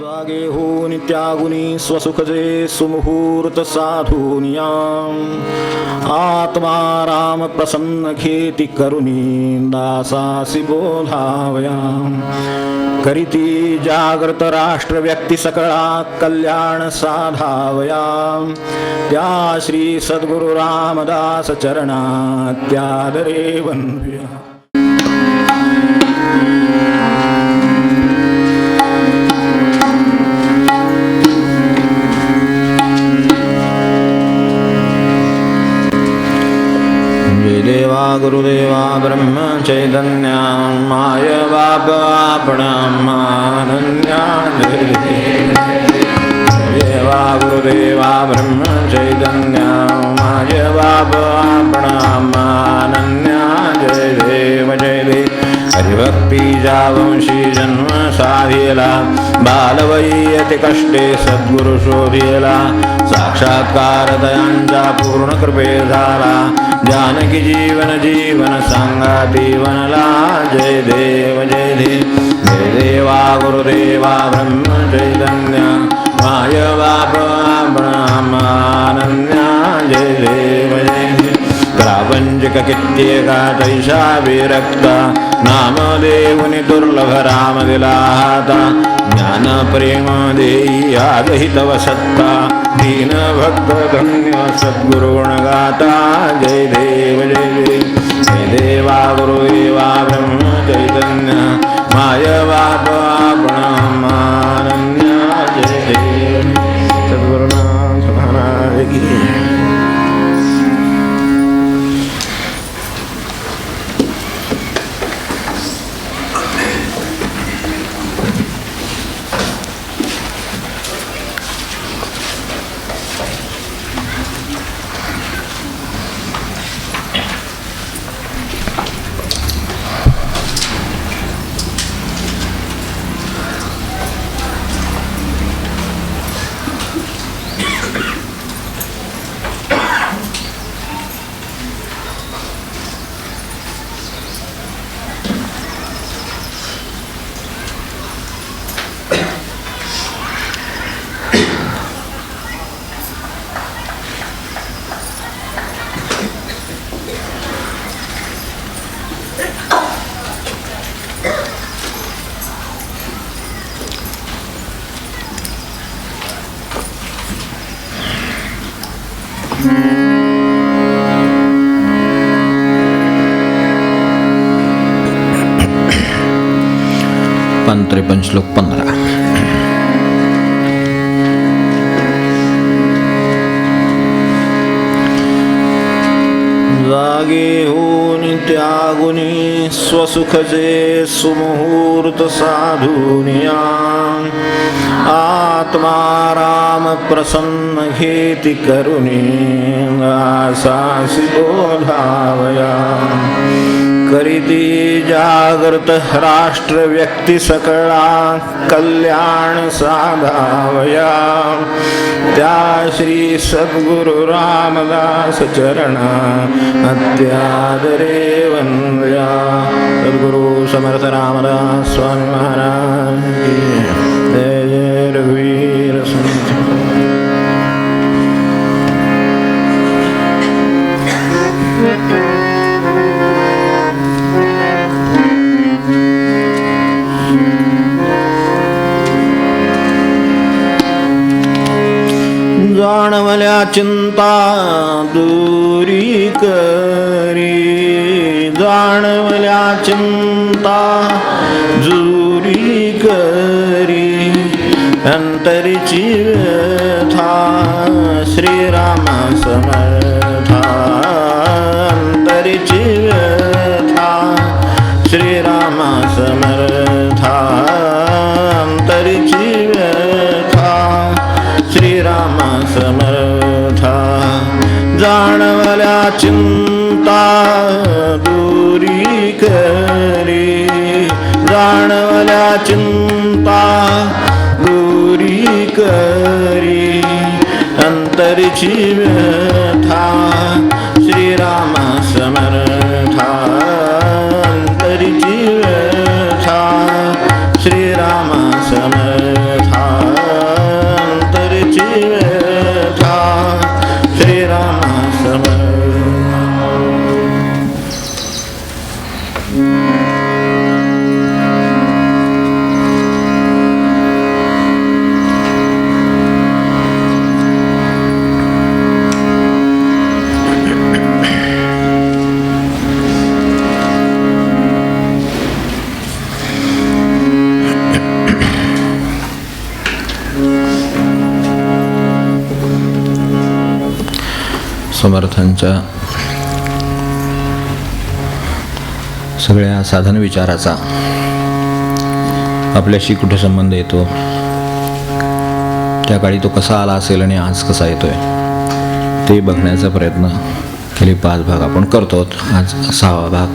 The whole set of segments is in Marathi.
जागे होऊन त्यागुनी स्वसुखजे सुमुहूर्त साधुनियाम आत्मा राम प्रसन्न खेती करुणी दासासी बोधावयाम करीती जागृत राष्ट्र व्यक्ती सकळा कल्याण साधावयाम त्या श्री सद्गुरु रामदास चरणा त्यादरे वंदूया. देवा गुरुदेवा ब्रह्म चैतन्य माय बाप आपणामानन्या देवा गुरुदेवा ब्रह्म चैतन्य माय बाप आपणामानन्या जय देव जय देव. हरिभक्तीच्या वंशी जन्म साधेला बालवयी कष्टे सद्गुरु शोधेला साक्षात्कार दयांचा पूर्ण कृपे झाला जानकी जीवन जीवन सांगा जीवनला जय देव जय देव. जय देवा गुरुदेवा ब्रह्म चैतन्य माय बाप आपणामानन्या जय देव जय देव. प्रापंचिक कित्येका तैषा विरक्ता नामदेवनि दुर्लभ राम दिला हाता ज्ञान प्रेम देई आजहि तव सत्ता दीन भक्त धन्य सद्गुरु गुणगाता जय देव जय देव. जय देवा गुरुदेवा ब्रह्म चैतन्य माय बाप आपणामानन्या जय देव. सद्गुरुनाम महाराज की. पंच श्लोक 15. जागे होऊन त्यागुनी स्वसुखजे सुमुहूर्त साधुनिया आत्मा राम प्रसन्न घेती करुणी आसासी बोधावया करीती जागृत राष्ट्र व्यक्ती सकळा कल्याण साधावया त्या श्री सद्गुरु रामदास चरणा अत्यादरे वंदूया. सद्गुरु समर्थ रामदास स्वामी महाराज की जय. जय रघुवीर समर्थ. जाणवल्या चिंता दूरी करी जाणवल्या चिंता दूरी करी अंतरीची व्यथा श्रीराम समर्था अंतरीची व्यथा श्रीराम समर्था अंतरीची व्यथा श्रीराम समर्था. जाणवल्या चिंता दूरी करी जाणवल्या चिंता दूरी करी अंतरीची व्यथा श्रीराम समर्था अंतरीची व्यथा श्रीराम समर्था. समर्थांच्या सगळ्या साधन विचाराचा आपल्याशी कुठे संबंध येतो, त्या काळी तो कसा आला असेल आणि आज कसा येतोय ते बघण्याचा प्रयत्न केले. 5 भाग आपण करतो. आज 6वा भाग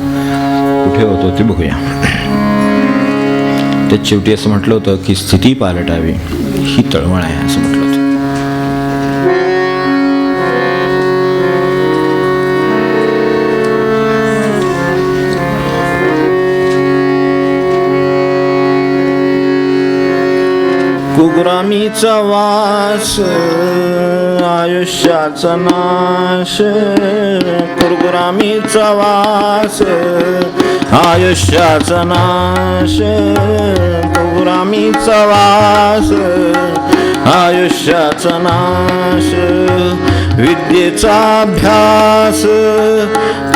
कुठे होतो ते बघूया. त्यात शेवटी असं म्हटलं होतं की स्थिती पालटावी ही तळमळ आहे असं म्हटलं होतं. कुग्रामीचा वास आयुष्याचा नाश, कुग्रामीचा वास आयुष्याचा नाश, कुग्रामीचा वास आयुष्याचा नाश. विद्येचा अभ्यास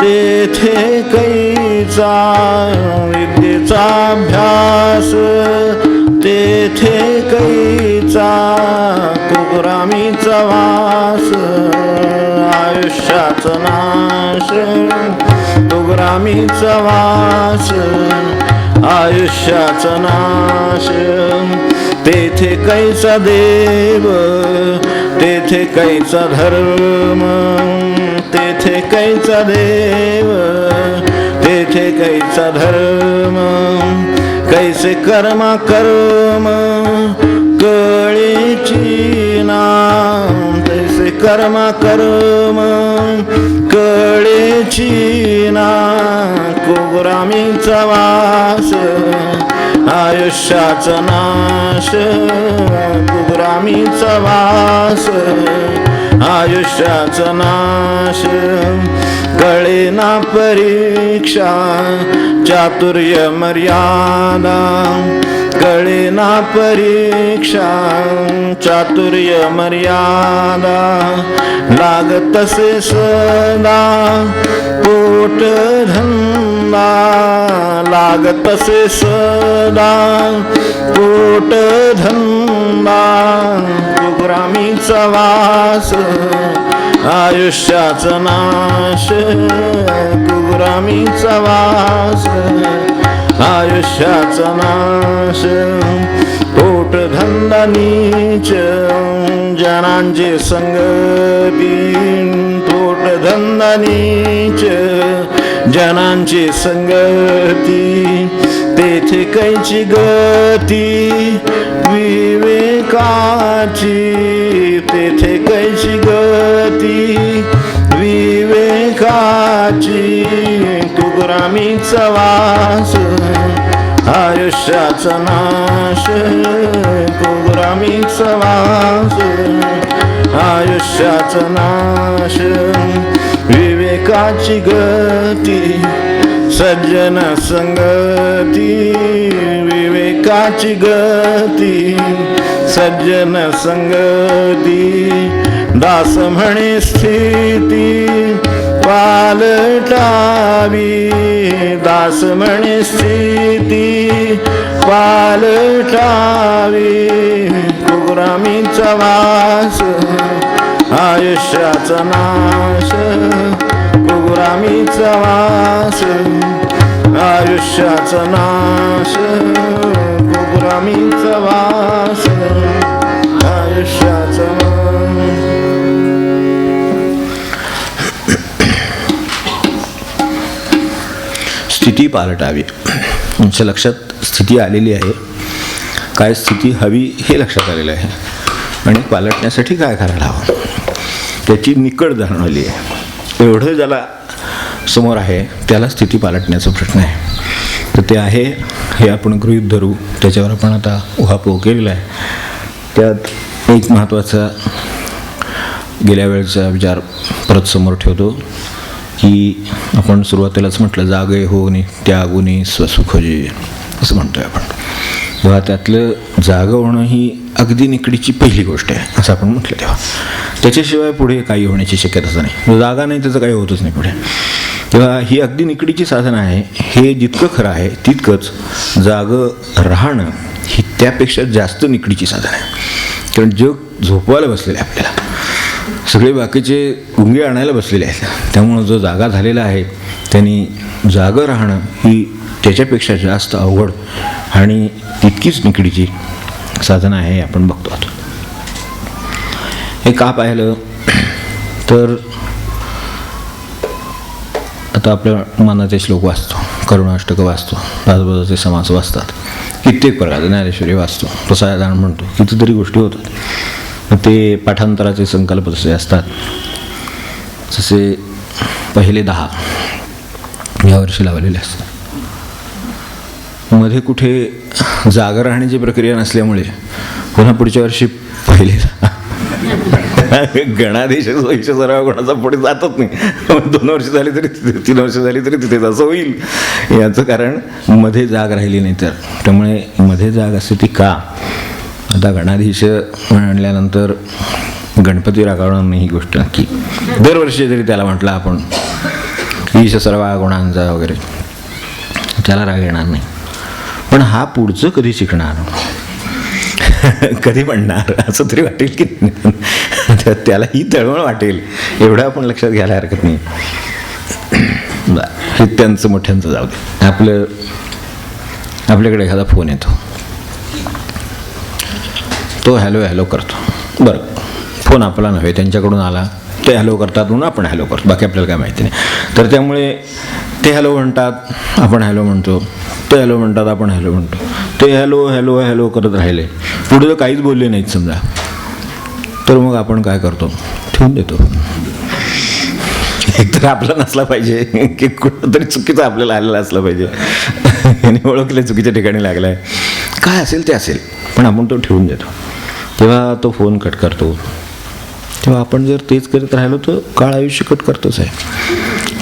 तेथे कैचा, विद्येचा अभ्यास तेथे कैचा, कुग्रामीचा वास आयुष्याचा नाश, कुग्रामीचा वास आयुष्याचा नाश. तेथे कैचा देव, तेथे कैचा धर्म, तेथे कैचा देव, तेथे कैचा धर्म. कैसे कर्मा कर्म कळेची नाम, तैसे कर्मा कर्म कळेची नाम. कुग्रामीचा वास आयुष्याचा नाश, कुग्रामीचा वास आयुष्याचा नाश. कळेना परीक्षा चातुर्य मर्यादा, कळेना परीक्षा चातुर्य मर्यादा. लागतसे सदा पोट धंदा, लागतसे सदा पोट धंदा. कुग्रामीचा वास आयुष्याचा नाश, कुग्रामीचा वास आयुष्याचा नाश. पोट धंदा नीच जनांची संगती, पोट धंदा नीच जनांची संगती. तेथे कैची गती विवेकाची, तेथे कैची गती विवेकाची. कुग्रामीचा वास आयुष्याचा नाश, कुग्रामीचा वास आयुष्याचा नाश. विवेकाची गती सज्जन संगती, विवेकाची गती सज्जन संगती. दास म्हणे स्थिती पालटावी, दास म्हणे स्थिती पालटावी. कुग्रामीचा वास आयुष्याचा नाश, कुग्रामीचा वास आयुष्याचा नाश, कुग्रामीचा वास आयुष्याचा नाश. स्थिती पालटावी. तुमच्या लक्षात स्थिती आलेली आहे, काय स्थिती हवी हे लक्षात आलेलं आहे, आणि पालटण्यासाठी काय करायला हवं त्याची निकड जाणवली आहे. एवढं ज्याला समोर आहे त्याला स्थिती पालटण्याचा प्रश्न आहे. तर ते आहे हे आपण गृहीत धरू, त्याच्यावर आपण आता उहापोह केलेला आहे. त्यात एक महत्त्वाचा गेल्या वेळेचा विचार परत समोर ठेवतो की आपण सुरुवातीलाच म्हटलं जागे होनी त्यागुनी स्वसुखजी असं म्हणतोय आपण. तेव्हा त्यातलं जागं होणं ही अगदी निकडीची पहिली गोष्ट आहे असं आपण म्हटलं. तेव्हा त्याच्याशिवाय पुढे काही होण्याची शक्यताच नाही. जागा नाही त्याचं काही होतच नाही पुढे. तेव्हा ही अगदी निकडीची साधनं आहे. हे जितकं खरं आहे तितकंच जागं राहणं ही त्यापेक्षा जास्त निकडीची साधनं आहे. कारण जग झोपवायला बसलेलं आहे आपल्याला. सगळे बाकीचे गुंगे आणायला बसलेले आहेत. त्यामुळं जो जागा झालेला आहे त्यांनी जागं राहणं ही त्याच्यापेक्षा जास्त अवघड आणि तितकीच निकडीची साधना आहे हे आपण बघतो आहोत. हे का पाहिलं तर आता आपल्या मनाचे श्लोक वाचतो, करुणाष्टक वाचतो, राजबाजाचे समास वाचतात, कित्येक प्रकारचे ज्ञानेश्वरी वाचतो, प्रसादान म्हणतो, कितीतरी गोष्टी होतात. ते पाठांतराचे संकल्प जसे असतात जसे पहिले 10 यावर्षी लावलेले असतात. मध्ये कुठे जागा राहण्याची प्रक्रिया नसल्यामुळे पुन्हा पुढच्या वर्षी पहिले गणाधीश सराव कोणाचा पुढे जातच नाही. 2 वर्ष झाली तरी 3 वर्ष झाली तरी तिथे असं होईल. याचं कारण मध्ये जाग राहिली नाही तर. त्यामुळे मध्ये जाग असते ती का. आता गणाधीश म्हणल्यानंतर गणपती रागावणार नाही ही गोष्ट नक्की. दरवर्षी जरी त्याला म्हटलं आपण ईश सर्व गुणांचा वगैरे त्याला राग येणार नाही. पण हा पुढचं कधी शिकणार, कधी म्हणणार असं तरी वाटेल की त्याला ही तळमळ वाटेल एवढं आपण लक्षात घ्यायला हरकत नाही. हे त्यांचं मोठ्यांचं जाऊ दे. आपल्याकडे एखादा फोन येतो, तो हॅलो हॅलो करतो. बरं, फोन आपला नव्हे, त्यांच्याकडून आला, ते हॅलो करतात म्हणून आपण हॅलो करतो, बाकी आपल्याला काय माहिती नाही. तर त्यामुळे ते हॅलो म्हणतात, आपण हॅलो म्हणतो, ते हॅलो म्हणतात, आपण हॅलो म्हणतो. ते हॅलो हॅलो हॅलो करत राहिले, पुढे तर काहीच बोलले नाहीत समजा, तर मग आपण काय करतो, ठेवून देतो. एकतर आपला नसला पाहिजे की कुठंतरी चुकीचं आपल्याला आलेलं असलं पाहिजे. याने ओळखले चुकीच्या ठिकाणी लागला आहे, काय असेल ते असेल, पण आपण तो ठेवून देतो. तेव्हा तो फोन कट करतो. तेव्हा आपण जर तेच करत राहिलो तर काळ आयुष्य कट करतोच आहे,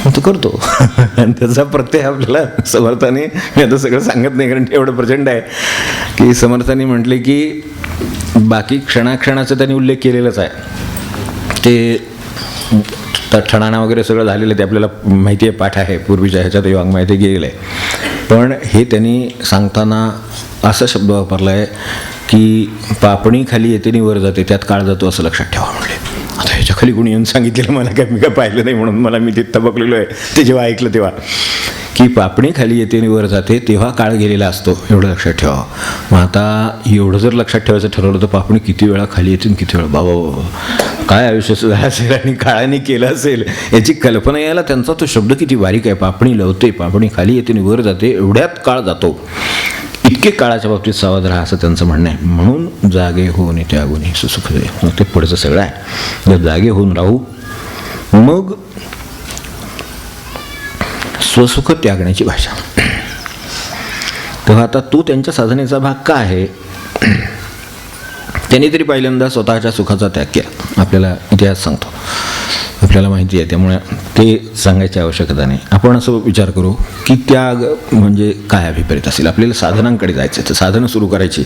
मग तो करतो. आणि त्याचा प्रत्यय आपल्याला समर्थाने, मी आता सगळं सांगत नाही कारण एवढं प्रचंड आहे की समर्थाने म्हटले की बाकी क्षणाक्षणाचा त्यांनी उल्लेख केलेलाच आहे. ते ठणाणा वगैरे सगळं झालेलं आहे, ते आपल्याला माहिती आहे, पाठ आहे, पूर्वीच्या ह्याच्यात वाङ्मयात गेलेलं आहे. पण हे त्यांनी सांगताना असा शब्द वापरला आहे की पापणी खाली येते आणि वर जाते, त्यात काळ जातो असं लक्षात ठेवा म्हणले. आता ह्याच्या खाली कोणी येऊन सांगितलेलं मला काय, मी काय पाहिलं नाही म्हणून मला मी तिथं बघलेलो आहे ते जेव्हा ऐकलं तेव्हा, की पापणी खाली येते आणि वर जाते तेव्हा काळ गेलेला असतो, एवढं लक्षात ठेवा. मग आता एवढं जर लक्षात ठेवायचं ठरवलं तर पापणी किती वेळा खाली येते आणि किती वेळा, बाबा काय आयुष्य सुद्धा असेल आणि काळाने केलं असेल याची कल्पना यायला त्यांचा तो शब्द किती बारीक आहे. पापणी लवते, पापणी खाली येते आणि वर जाते, एवढ्यात काळ जातो, इतके काळाच्या बाबतीत सावध राहा असं त्यांचं म्हणणं आहे. म्हणून जागे होऊन त्यागुनी सुसुख दे, मग ते पुढचं सगळं आहे. जर जागे होऊन राहू मग स्वसुख त्यागण्याची भाषा. तेव्हा आता तू त्यांच्या साधनेचा भाग का आहे, त्यांनी तरी पहिल्यांदा स्वतःच्या सुखाचा त्याग केला. आपल्याला इतिहास सांगतो, आपल्याला माहिती आहे, त्यामुळे ते सांगायची आवश्यकता नाही. आपण असं विचार करू की त्याग म्हणजे काय अभिप्रेत असेल. आपल्याला साधनांकडे जायचं, तर साधनं सुरू करायची,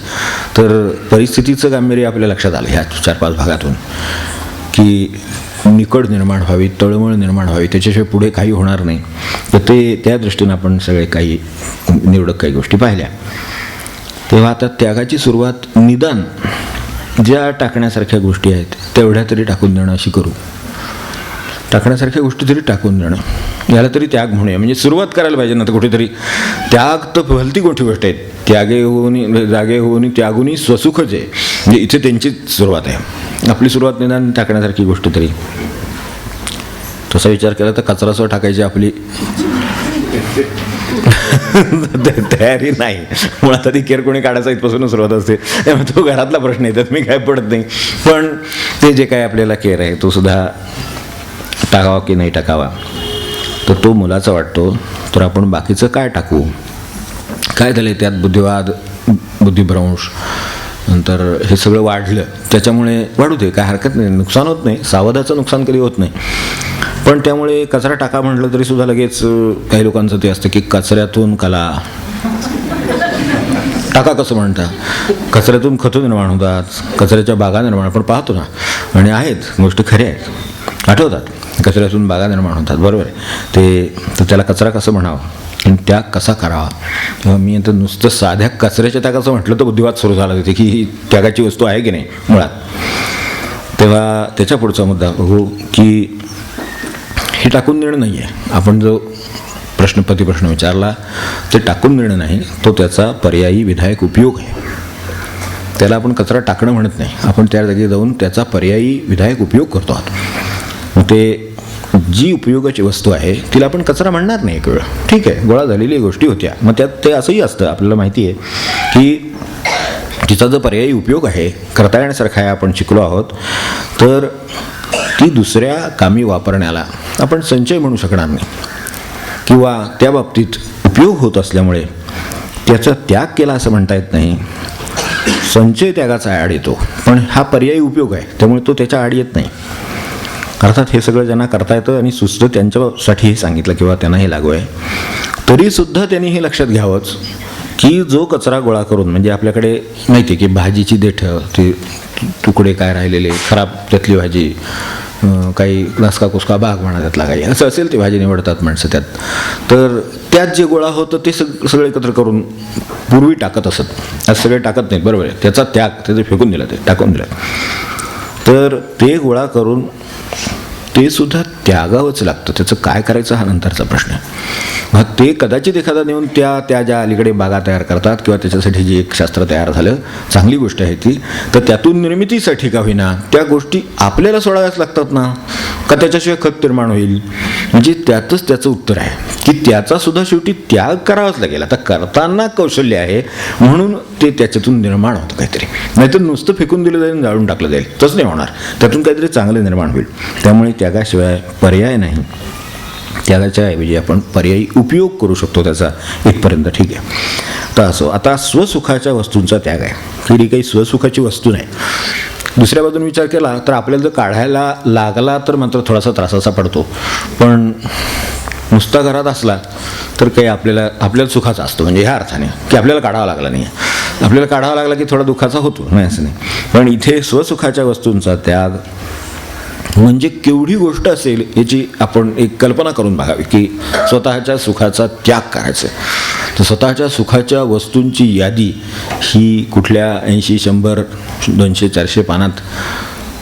तर परिस्थितीचं गांभीर्य आपल्या लक्षात आलं ह्या 4-5 भागातून की निकड निर्माण व्हावी, तळमळ निर्माण व्हावी, त्याच्याशिवाय पुढे काही होणार नाही. तर ते त्या दृष्टीनं आपण सगळे काही निवडक काही गोष्टी पाहिल्या. तेव्हा आता त्यागाची सुरुवात निदान ज्या टाकण्यासारख्या गोष्टी आहेत तेवढ्या तरी टाकून देणं अशी करू. टाकण्यासारख्या गोष्टी तरी टाकून देणं, याला तरी त्याग म्हणूया. म्हणजे सुरुवात करायला पाहिजे ना तर कुठेतरी. त्याग तर भलती मोठी गोष्ट आहे. जागे होऊन त्यागुनी स्वसुखच आहे, म्हणजे इथे त्यांची सुरुवात आहे. आपली सुरुवात निदान टाकण्यासारखी गोष्ट तरी. तसा विचार केला तर कचरासह टाकायची आपली तयारी नाही. मुळात आधी केर कोणी काढायचा इथपासून सुरुवात असते, त्यामुळे तो घरातला प्रश्न येतात, मी काय पडत नाही. पण ते जे काय आपल्याला केर आहे तो सुद्धा टाकावा की नाही टाकावा, तर तो मुलाचा वाटतो. तर आपण बाकीचं काय टाकू. काय झालं त्यात बुद्धिवाद, बुद्धिभ्रंश, नंतर हे सगळं वाढलं, त्याच्यामुळे वाढू दे, काय हरकत नाही, नुकसान होत नाही, सावधाचं नुकसान कधी होत नाही. पण त्यामुळे कचरा टाका म्हटलं तरी सुद्धा लगेच काही लोकांचं ते असतं की कचऱ्यातून कला टाका कसं म्हणता. कचऱ्यातून खतं निर्माण होतात, कचऱ्याच्या बागा निर्माण आपण पाहतो ना, आणि आहेत गोष्टी खऱ्या आहेत, आठवतात. कचऱ्यातून बागा निर्माण होतात, बरोबर आहे ते. तर त्याला कचरा कसं म्हणावं आणि त्याग कसा करावा. किंवा मी आता नुसतं साध्या कचऱ्याच्या त्यागाचं म्हटलं तर बुद्धिवाद सुरू झाला तिथे की ही त्यागाची वस्तू आहे की नाही मुळात. तेव्हा त्याच्या पुढचा मुद्दा बघू की हे टाकून देणं नाही आहे. आपण जो प्रतिप्रश्न विचारला ते टाकून देणं नाही, तो त्याचा पर्यायी विधायक उपयोग आहे. त्याला आपण कचरा टाकणं म्हणत नाही, आपण त्या जागी जाऊन त्याचा पर्यायी विधायक उपयोग करतो आहोत. मग ते जी उपयोगाची वस्तू आहे तिला आपण कचरा म्हणणार नाही एक वेळ, ठीक आहे, गोळा झालेली गोष्टी होत्या. मग त्यात ते असंही असतं, आपल्याला माहिती आहे की तिचा जो पर्यायी उपयोग आहे, करता येण्यासारखा आहे, आपण शिकलो आहोत, तर ती दुसऱ्या कामी वापरण्याला आपण संचय म्हणू शकणार नाही, किंवा त्या बाबतीत उपयोग होत असल्यामुळे त्याचा त्याग केला असं म्हणता येत नाही. संचय त्यागाचा आड येतो, पण हा पर्यायी उपयोग आहे त्यामुळे तो त्याच्या आड येत नाही. अर्थात हे सगळं ज्यांना करता येतं आणि सुचतं त्यांच्यासाठी हे सांगितलं किंवा त्यांना हे लागू आहे. तरीसुद्धा त्यांनी हे लक्षात घ्यावंच की जो कचरा गोळा करून, म्हणजे आपल्याकडे माहिती आहे की भाजीची देठं, ते तुकडे काय राहिलेले, खराब त्यातली भाजी, काही लसका कुसका भाग म्हणा त्यातला काही असं असेल ते भाजी निवडतात माणसं त्यात, तर त्यात जे गोळा होतं ते सगळं एकत्र करून पूर्वी टाकत असत. आज सगळे टाकत नाहीत, बरोबर आहे, त्याचा त्याग, त्याचं फेकून दिलं, ते टाकून दिलं. तर ते गोळा करून ते सुद्धा त्यागावंच लागतं. त्याचं काय करायचं हा नंतरचा प्रश्न आहे. मग ते कदाचित एखादा नेऊन त्या ज्या अलीकडे बागा तयार करतात किंवा त्याच्यासाठी जे एक शास्त्र तयार झालं, चांगली गोष्ट आहे ती, तर त्यातून निर्मितीसाठी का होईना त्या गोष्टी आपल्याला सोडाव्याच लागतात ना, का त्याच्याशिवाय खत निर्माण होईल. म्हणजे त्यातच त्याचं उत्तर आहे की त्याचा सुद्धा शेवटी त्याग करावाच लागेल. आता करताना कौशल्य आहे म्हणून ते त्याच्यातून निर्माण होतं काहीतरी, नाहीतर नुसतं फेकून दिलं जाईल, जाळून टाकलं जाईल, तसं नाही होणार. त्यातून काहीतरी चांगलं निर्माण होईल. त्यामुळे त्यागाशिवाय पर्याय नाही. त्यागाच्या ऐवजी आपण पर्यायी उपयोग करू शकतो त्याचा, इथपर्यंत ठीक आहे. तर असो, आता स्वसुखाच्या वस्तूंचा त्याग आहे. ही काही स्वसुखाची वस्तू नाही. दुसऱ्या बाजून विचार केला तर आपल्याला जर काढायला लागला तर मात्र थोडासा त्रासाचा पडतो, पण नुसता घरात असला तर काही आपल्याला सुखाचा असतो. म्हणजे ह्या अर्थाने की आपल्याला काढावा लागला नाही, आपल्याला काढावा लागला की थोडा दुःखाचा होतो, नाही असं नाही. पण इथे स्वसुखाच्या वस्तूंचा त्याग म्हणजे केवढी गोष्ट असेल याची आपण एक कल्पना करून बघावी की स्वतःच्या सुखाचा त्याग करायचा. तर स्वतःच्या सुखाच्या वस्तूंची यादी ही कुठल्या 80, 100, 200, 400 पानात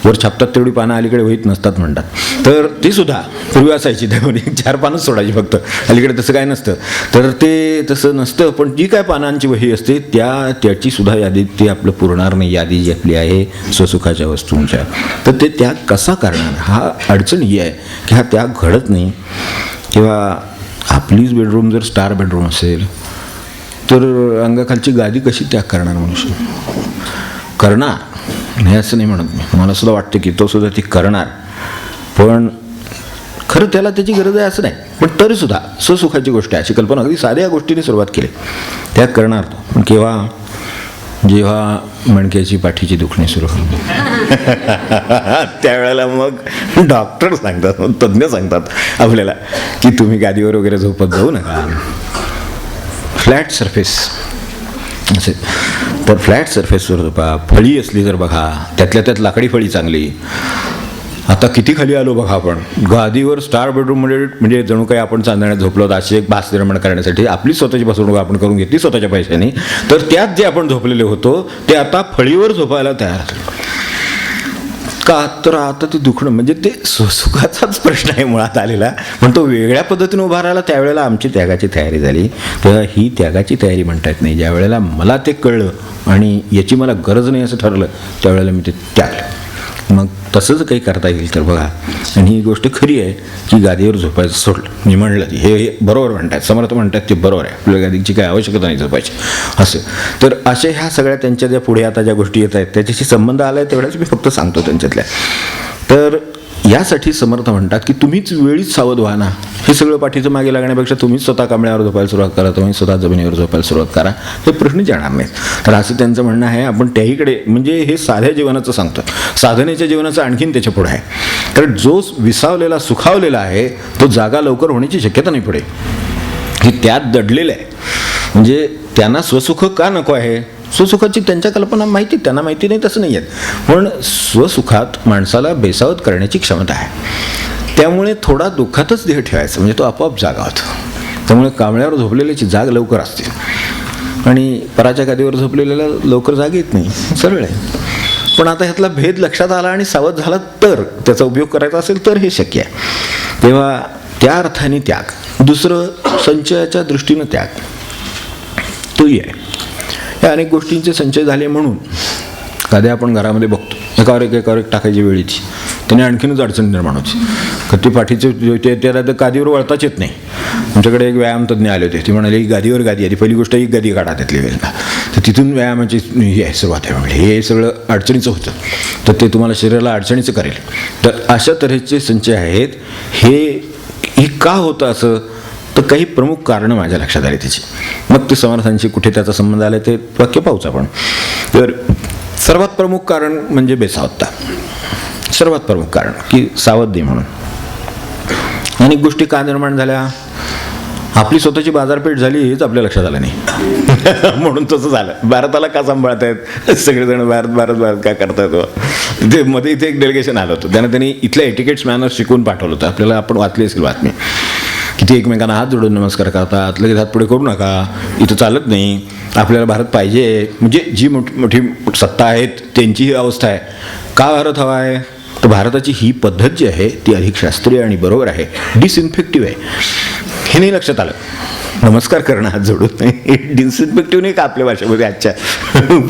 वर छापतात तेवढी पानं अलीकडे वहीत नसतात म्हणतात. तर ती सुद्धा पूर्वी असायची, त्यामध्ये 4 पानंच सोडायची फक्त, अलीकडे तसं काय नसतं. तर ते तसं नसतं, पण जी काय पानांची वही असते त्याची सुद्धा यादी ते आपलं पुरणार नाही, यादी जी आपली आहे स्वसुखाच्या वस्तूंच्या. तर ते त्याग कसा करणार, हा अडचण ही आहे की हा त्याग घडत नाही. किंवा आपलीच बेडरूम जर स्टार बेडरूम असेल तर अंगाखालची गादी कशी त्याग करणार मनुष्य? करणार नाही असं नाही म्हणत मी, मला सुद्धा वाटतं की तो सुद्धा ती करणार, पण खरं त्याला त्याची गरज आहे असं नाही. पण तरीसुद्धा स्वसुखाची गोष्ट आहे अशी कल्पना अगदी साध्या गोष्टीने सुरुवात केली त्याग करणार तो. पण जेव्हा मणक्याची पाठीची दुखणी सुरू होईल त्यावेळेला मग डॉक्टर सांगतात, तज्ज्ञ सांगतात आपल्याला की तुम्ही गादीवर वगैरे झोपत जाऊ नका, फ्लॅट सरफेस असे. तर फ्लॅट सरफेसवर झोपा. फळी असली तर बघा, त्यातल्या त्यात लाकडी फळी चांगली. आता किती खाली आलो बघा आपण, गादीवर स्टार बेडरूममध्ये, म्हणजे जणू काही आपण चांदण्यात झोपलो असे एक भास निर्माण करण्यासाठी आपली स्वतःची फसवणूक आपण करून घेतली स्वतःच्या पैशाने. तर त्यात जे आपण झोपलेले होतो ते आता फळीवर झोपायला तयार झाले का? तर आता ते दुखणं म्हणजे ते सुखाचाच प्रश्न आहे मुळात आलेला, पण तो वेगळ्या पद्धतीने उभा राहिला. त्यावेळेला आमची त्यागाची तयारी झाली. तेव्हा ही त्यागाची तयारी म्हणता येत नाही. ज्या वेळेला मला ते कळलं आणि याची मला गरज नाही असं ठरलं त्यावेळेला मी ते त्यागलं. मग तसंच काही करता येईल तर बघा. आणि ही गोष्ट खरी आहे की गादीवर झोपायचं सोडलं. मी म्हणलं हे बरोबर म्हणतात, समर्थ म्हणतात ते बरोबर आहे, आपल्या गादीची काही आवश्यकता नाही झोपायची असं. तर असे ह्या सगळ्या त्यांच्या ज्या पुढे आता ज्या गोष्टी येत आहेत त्याच्याशी संबंध आला आहे तेवढ्याच मी फक्त सांगतो त्यांच्यातल्या. तर यासाठी समर्थ म्हणतात की तुम्हीच वेळीच सावध व्हा ना. हे सगळं पाठीचं मागे लागण्यापेक्षा तुम्हीच स्वतः कांबळ्यावर झोपायला सुरुवात करा, तुम्ही स्वतः जमिनीवर झोपायला सुरुवात करा, हे प्रश्नच येणार नाहीत. तर असं त्यांचं म्हणणं आहे. आपण त्याहीकडे म्हणजे हे साध्या जीवनाचं सांगतो, साधनेच्या जीवनाचं आणखीन त्याच्या पुढे आहे. कारण जो विसावलेला सुखावलेला आहे तो जागा लवकर होण्याची शक्यता नाही पुढे, हे त्यात दडलेलं आहे. म्हणजे त्यांना स्वसुख का नको आहे? स्वसुखाची त्यांच्या कल्पना माहिती, त्यांना माहिती नाही तसं नाही आहेत, पण स्वसुखात माणसाला बेसावत करण्याची क्षमता आहे. त्यामुळे थोडा दुःखातच देह ठेवायचा म्हणजे तो आपोआप जागा होतो. त्यामुळे कांबळ्यावर झोपलेल्याची जाग लवकर असते आणि पराच्या गादीवर झोपलेल्याला लवकर जाग येत नाही, सरळ आहे. पण आता ह्यातला भेद लक्षात आला आणि सावध झाला तर त्याचा उपयोग करायचा असेल तर हे शक्य आहे. तेव्हा त्या अर्थाने त्याग. दुसरं संचयाच्या दृष्टीनं त्याग तोही आहे. या अनेक गोष्टींचे संचय झाले म्हणून कधी आपण घरामध्ये बघतो एकावर एक टाकायची वेळ येते, त्याने आणखीनच अडचण निर्माण होती. कधी पाठीचे त्याला तर गादीवर वळताच येत नाही. आमच्याकडे एक व्यायाम तज्ज्ञ आले होते. ती म्हणाले ही गादीवर गादी आली, पहिली गोष्ट एक गादी काढा त्यातली वेळेला, तर तिथून व्यायामाची ही आहे सुरुवात आहे. म्हणजे हे सगळं अडचणीचं होतं, तर ते तुम्हाला शरीराला अडचणीचं करेल. तर अशा तऱ्हेचे संचय आहेत. हे का होतं असं, तर काही प्रमुख कारणं माझ्या लक्षात आली त्याची. मग ते समर्थांशी कुठे त्याचा संबंध आला ते वाक्य पाहूच आपण. तर सर्वात प्रमुख कारण म्हणजे बेसावधता. सर्वात प्रमुख कारण की सावध म्हणून. अनेक गोष्टी का निर्माण झाल्या, आपली स्वतःची बाजारपेठ झाली हेच आपल्या लक्षात आलं नाही म्हणून तसं झालं. भारताला का सांभाळत आहेत सगळेजण, भारत का करतायत. ते मध्ये इथे एक डेलिगेशन आलं होतं, त्यांनी इथल्या एटिकेट्स मॅनर्स शिकवून पाठवलं होतं. आपल्याला आपण वाचली असेल बातमी, किती एकमेकांना हात जोडून नमस्कार करतात, लगेच हात पुढे करू नका, इथं चालत नाही, आपल्याला भारत पाहिजे. म्हणजे जी मोठी सत्ता आहेत त्यांची ही अवस्था आहे. का भारत हवा आहे, तर भारताची ही पद्धत जी आहे ती अधिक शास्त्रीय आणि बरोबर आहे, डिसइन्फेक्टिव्ह आहे. हे नाही लक्षात आलं. नमस्कार करणं हात जोडून नाही, डिसइन्फेक्टिव्ह नाही का आपल्या भाषेमध्ये आजच्या.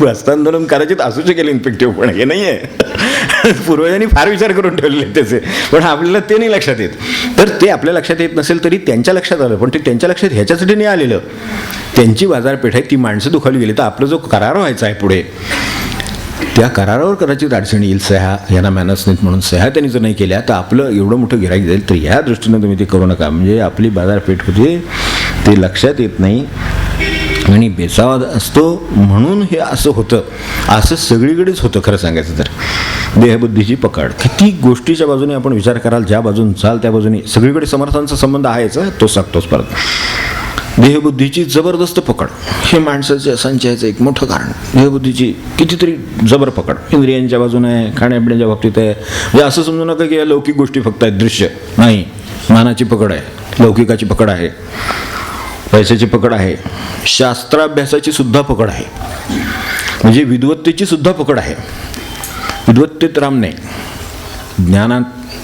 हस्तांदोलन कदाचित असू शकेल इन्फेक्टिव्ह, पण हे नाही आहे. पूर्वजांनी फार विचार करून ठेवलेले त्याचे, पण आपल्याला ते नाही लक्षात येत. तर ते आपल्या लक्षात येत नसेल तरी त्यांच्या लक्षात आलं, पण ते त्यांच्या लक्षात ह्याच्यासाठी नाही आलेलं. त्यांची बाजारपेठ आहे, ती माणसं दुखावली गेली. तर आपला जो करार व्हायचा आहे पुढे, त्या करारावर कदाचित अडचणी येईल. सह्या यांना मॅनर्स नाहीत म्हणून सह्या त्यांनी जर नाही केल्या तर आपलं एवढं मोठं गिऱ्हाईक जाईल. तर ह्या दृष्टीनं तुम्ही ते करू नका. म्हणजे आपली बाजारपेठ होते ते लक्षात येत नाही आणि बेसावध असतो म्हणून हे असं होतं. असं सगळीकडेच होतं खरं सांगायचं तर. देहबुद्धीची पकड. किती गोष्टीच्या बाजूने आपण विचार कराल, ज्या बाजून चाल त्या बाजूने सगळीकडे समर्थांचा संबंध आहेच, तो सांगतोच परत. देहबुद्धीची जबरदस्त पकड हे माणसाच्या संचयाचं एक मोठं कारण. देहबुद्धीची कितीतरी जबर पकड इंद्रियांच्या बाजूने आहे, खाण्यापिण्याच्या बाबतीत आहे. म्हणजे असं समजू नका की या लौकिक गोष्टी फक्त आहेत, दृश्य नाही. मानाची पकड आहे, लौकिकाची पकड आहे, पैशाची पकड आहे, शास्त्राभ्यासाची सुद्धा पकड आहे, म्हणजे विद्वत्तेची सुद्धा पकड आहे. विद्वत्तेत राम नाही, ज्ञानात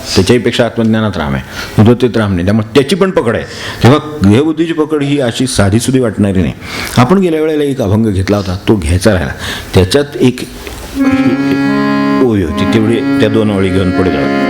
त्याच्याहीपेक्षा आत्मज्ञानात राम आहे, विद्वत्तेत राम नाही. त्यामुळे त्याची पण पकड आहे. तेव्हा देहबुद्धीची पकड ही अशी साधीसुधी वाटणारी नाही. आपण गेल्या वेळेला एक अभंग घेतला होता, तो घ्यायचा राहिला. त्याच्यात एक ओळी होती, तेवढी त्या 2 ओळी घेऊन पुढे जाऊ.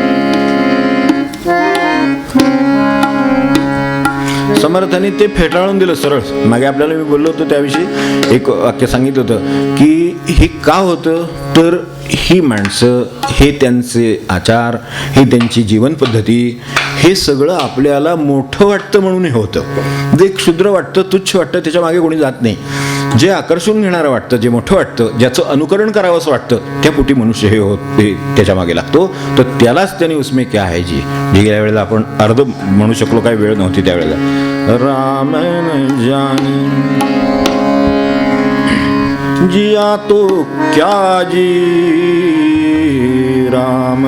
समर्थांनी ते फेटाळून दिलं सरळ. मागे आपल्याला मी बोललो होतो त्याविषयी एक वाक्य सांगितलं होतं की हे का होतं, तर ही माणसं, हे त्यांचे आचार, हे त्यांची जीवनपद्धती, हे सगळं आपल्याला मोठं वाटतं म्हणून हे होतं. जे क्षुद्र वाटतं, तुच्छ वाटतं, त्याच्या मागे कोणी जात नाही. जे आकर्षून घेणारं वाटतं, जे मोठं वाटतं, ज्याचं अनुकरण करावं असं वाटतं, त्या पोटी मनुष्य हे होते त्याच्या मागे लागतो. तर त्यालाच त्यांनी उसमे क्या आहे जी गेल्या वेळेला आपण अर्ध म्हणू शकलो, काही वेळ नव्हती त्यावेळेला. राम जाने जिया तो क्या जी, राम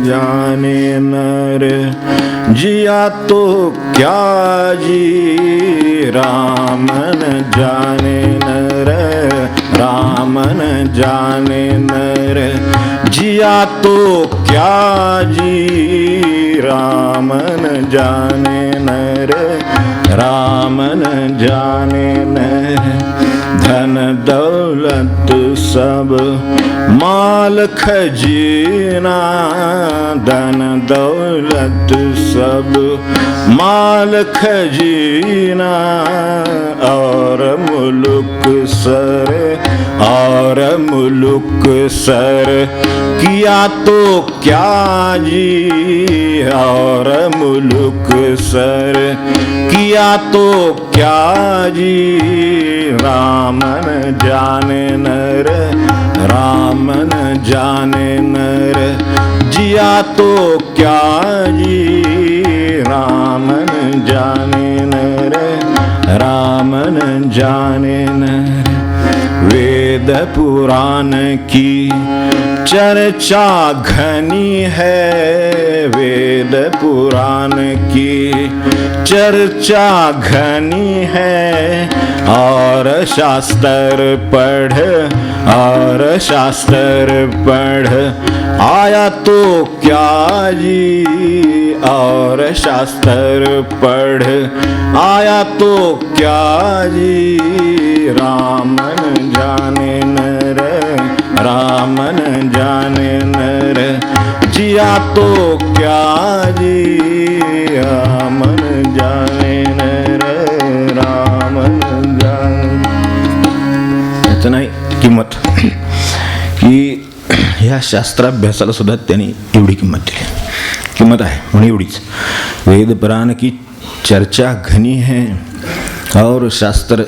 जाने नर जिया तो क्या जी, राम जाने नर, राम जाने नर जिया तो क्या जी, राम जाने नर, राम जाने नर. धन दौलत सब माल खजीना, धन दौलत सब माल खजीना, और मुल्क सर, और मुल्क सर किया तो क्या जी, और मुल्क सर किया तो क्या जी, रामन जाने नर, रामन जाने नर जिया तो क्या जी, रामन जाने नर, रामन जाने नर. वेद वेद पुराण की चर्चा घनी है, वेद पुराण की चर्चा घनी है, और शास्त्र पढ़, और शास्त्र पढ़ आया तो क्या जी, और शास्त्र पढ़ आया तो क्या जी, रामन जाने नर, रामन जाने नर, जिया तो क्या जी, रामन जाने नर, रामन जाने. याचं नाही किंमत की ह्या शास्त्राभ्यासाला सुद्धा त्यांनी एवढी किंमत दिली. किंमत आहे म्हणून एवढीच. वेद पुराण की चर्चा घनी है, और शास्त्र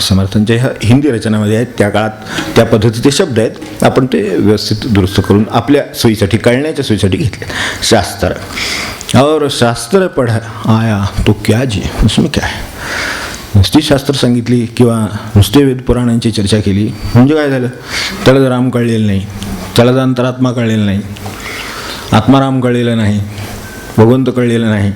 समर्थांच्या ह्या हिंदी रचनामध्ये आहेत, त्या काळात त्या पद्धतीचे शब्द आहेत, आपण ते व्यवस्थित दुरुस्त करून आपल्या सोयीसाठी, कळण्याच्या सोयीसाठी घेतले. शास्त्र और शास्त्र पढ़ आया तो क्या जी, उसमें क्या है. नुसती शास्त्र सांगितली किंवा नुसते वेद पुराणांची चर्चा केली म्हणजे काय झालं, त्याला जर राम कळलेलं नाही, त्याला जर अंतरात्मा कळलेला नाही, आत्माराम कळलेला नाही, भगवंत कळलेला नाही,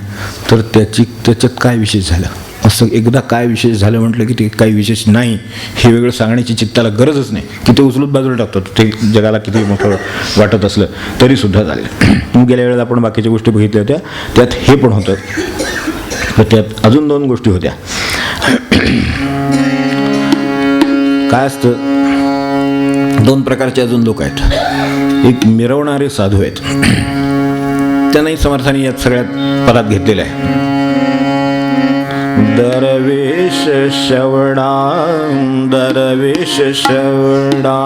तर त्याच्यात काय विशेष झालं. असं एकदा काय विशेष झालं म्हटलं की ते काही विशेष नाही हे वेगळं सांगण्याची चित्ताला गरजच नाही, की ते उचलून बाजूला टाकतात. ते जगाला किती मोठं वाटत असलं तरीसुद्धा झालं. गेल्या वेळेला आपण बाकीच्या गोष्टी बघितल्या होत्या, त्यात हे पण होतं. तर त्यात अजून 2 गोष्टी होत्या. काय असतं, 2 प्रकारचे अजून लोक आहेत. एक मिरवणारे साधू आहेत, त्यांनाही समर्थाने यात सगळ्यात पदात घेतलेलं आहे. दरवेश शवडा, दरवेश शवडा,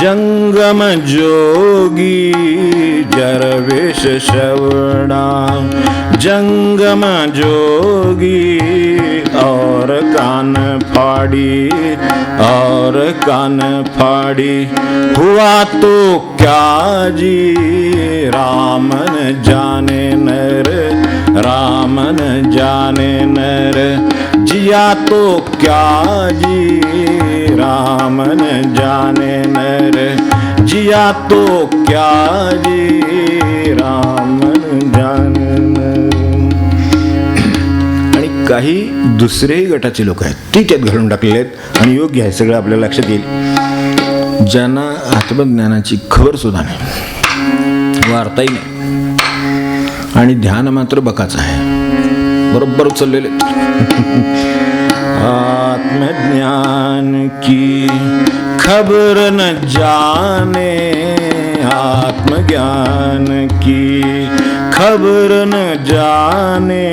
जंगम जोगी, जरवेश शवडा, जंगम जोगी, और कान फाड़ी, और कान फाड़ी, हुआ तो क्या जी, रामन जाने नर, रामन जाने नर, जिया तो क्या जी, रामन जाने नर, जिया तो क्या जी, रामन जाने नर. आणि काही दुसरेही गटाचे लोक आहेत, ती त्यात घालून टाकलेले आहेत. आणि योग्य आहे, सगळं आपल्या लक्षात येईल. ज्यांना आत्मज्ञानाची खबर सुद्धा नाही, वार्ताही नाही, आणि ध्यान मात्र बकाच आहे, बरोबर उचललेले. आत्मज्ञान की खबर न जाने, आत्मज्ञान की खबर न जाने,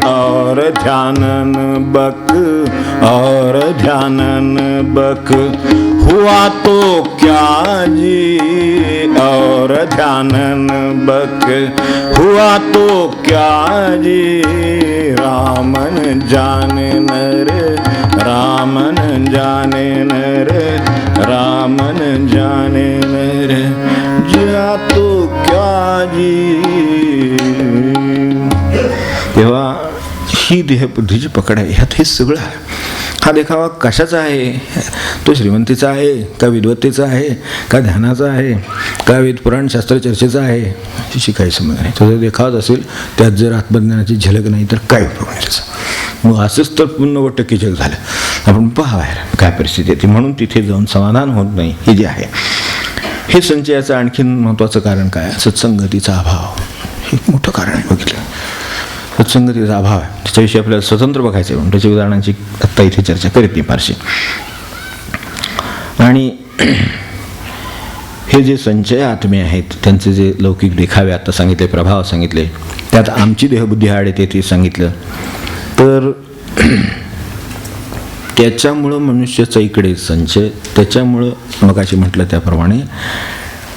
और ध्यानन बक, और ध्यानन बक, हुआ तो क्या जी, और ध्यानन बक, हुआ तो क्या जी, रामन जाने नर, रामन जाने नर, रामन जाने नर, जिया तो क्या जी. तेव्हा ही देहबुद्धीची पकड आहे, ह्यात हे सगळं आहे. हा देखावा कशाचा आहे, तो श्रीमंतीचा आहे का विद्वत्तेचा आहे का ध्यानाचा आहे का वेद पुराण शास्त्र चर्चेचा आहे, त्याची काही संबंध नाही. तो जर देखावाच असेल, त्यात जर आत्मज्ञानाची झलक नाही तर काय उपयोग नाही त्याचा. मग असंच तर 90% जग झालं. आपण पहा बाहेर काय परिस्थिती येते, म्हणून तिथे जाऊन समाधान होत नाही. हे जे आहे हे संचयाचं आणखीन महत्त्वाचं कारण काय, सत्संगतीचा अभाव. हे एक मोठं कारण आहे. बघितलं, सत्संगतीचा अभाव आहे, त्याच्याविषयी आपल्याला स्वतंत्र बघायचं आहे. म्हणून त्याच्या उदाहरणांची आत्ता इथे चर्चा करीत नाही फारशी. आणि हे जे संचय आत्मे आहेत, त्यांचे जे लौकिक देखावे आता सांगितले, प्रभाव सांगितले, त्यात आमची देहबुद्धी आड येते ते सांगितलं. तर त्याच्यामुळं मनुष्याचा इकडे संचय, त्याच्यामुळं मगाशी म्हटलं त्याप्रमाणे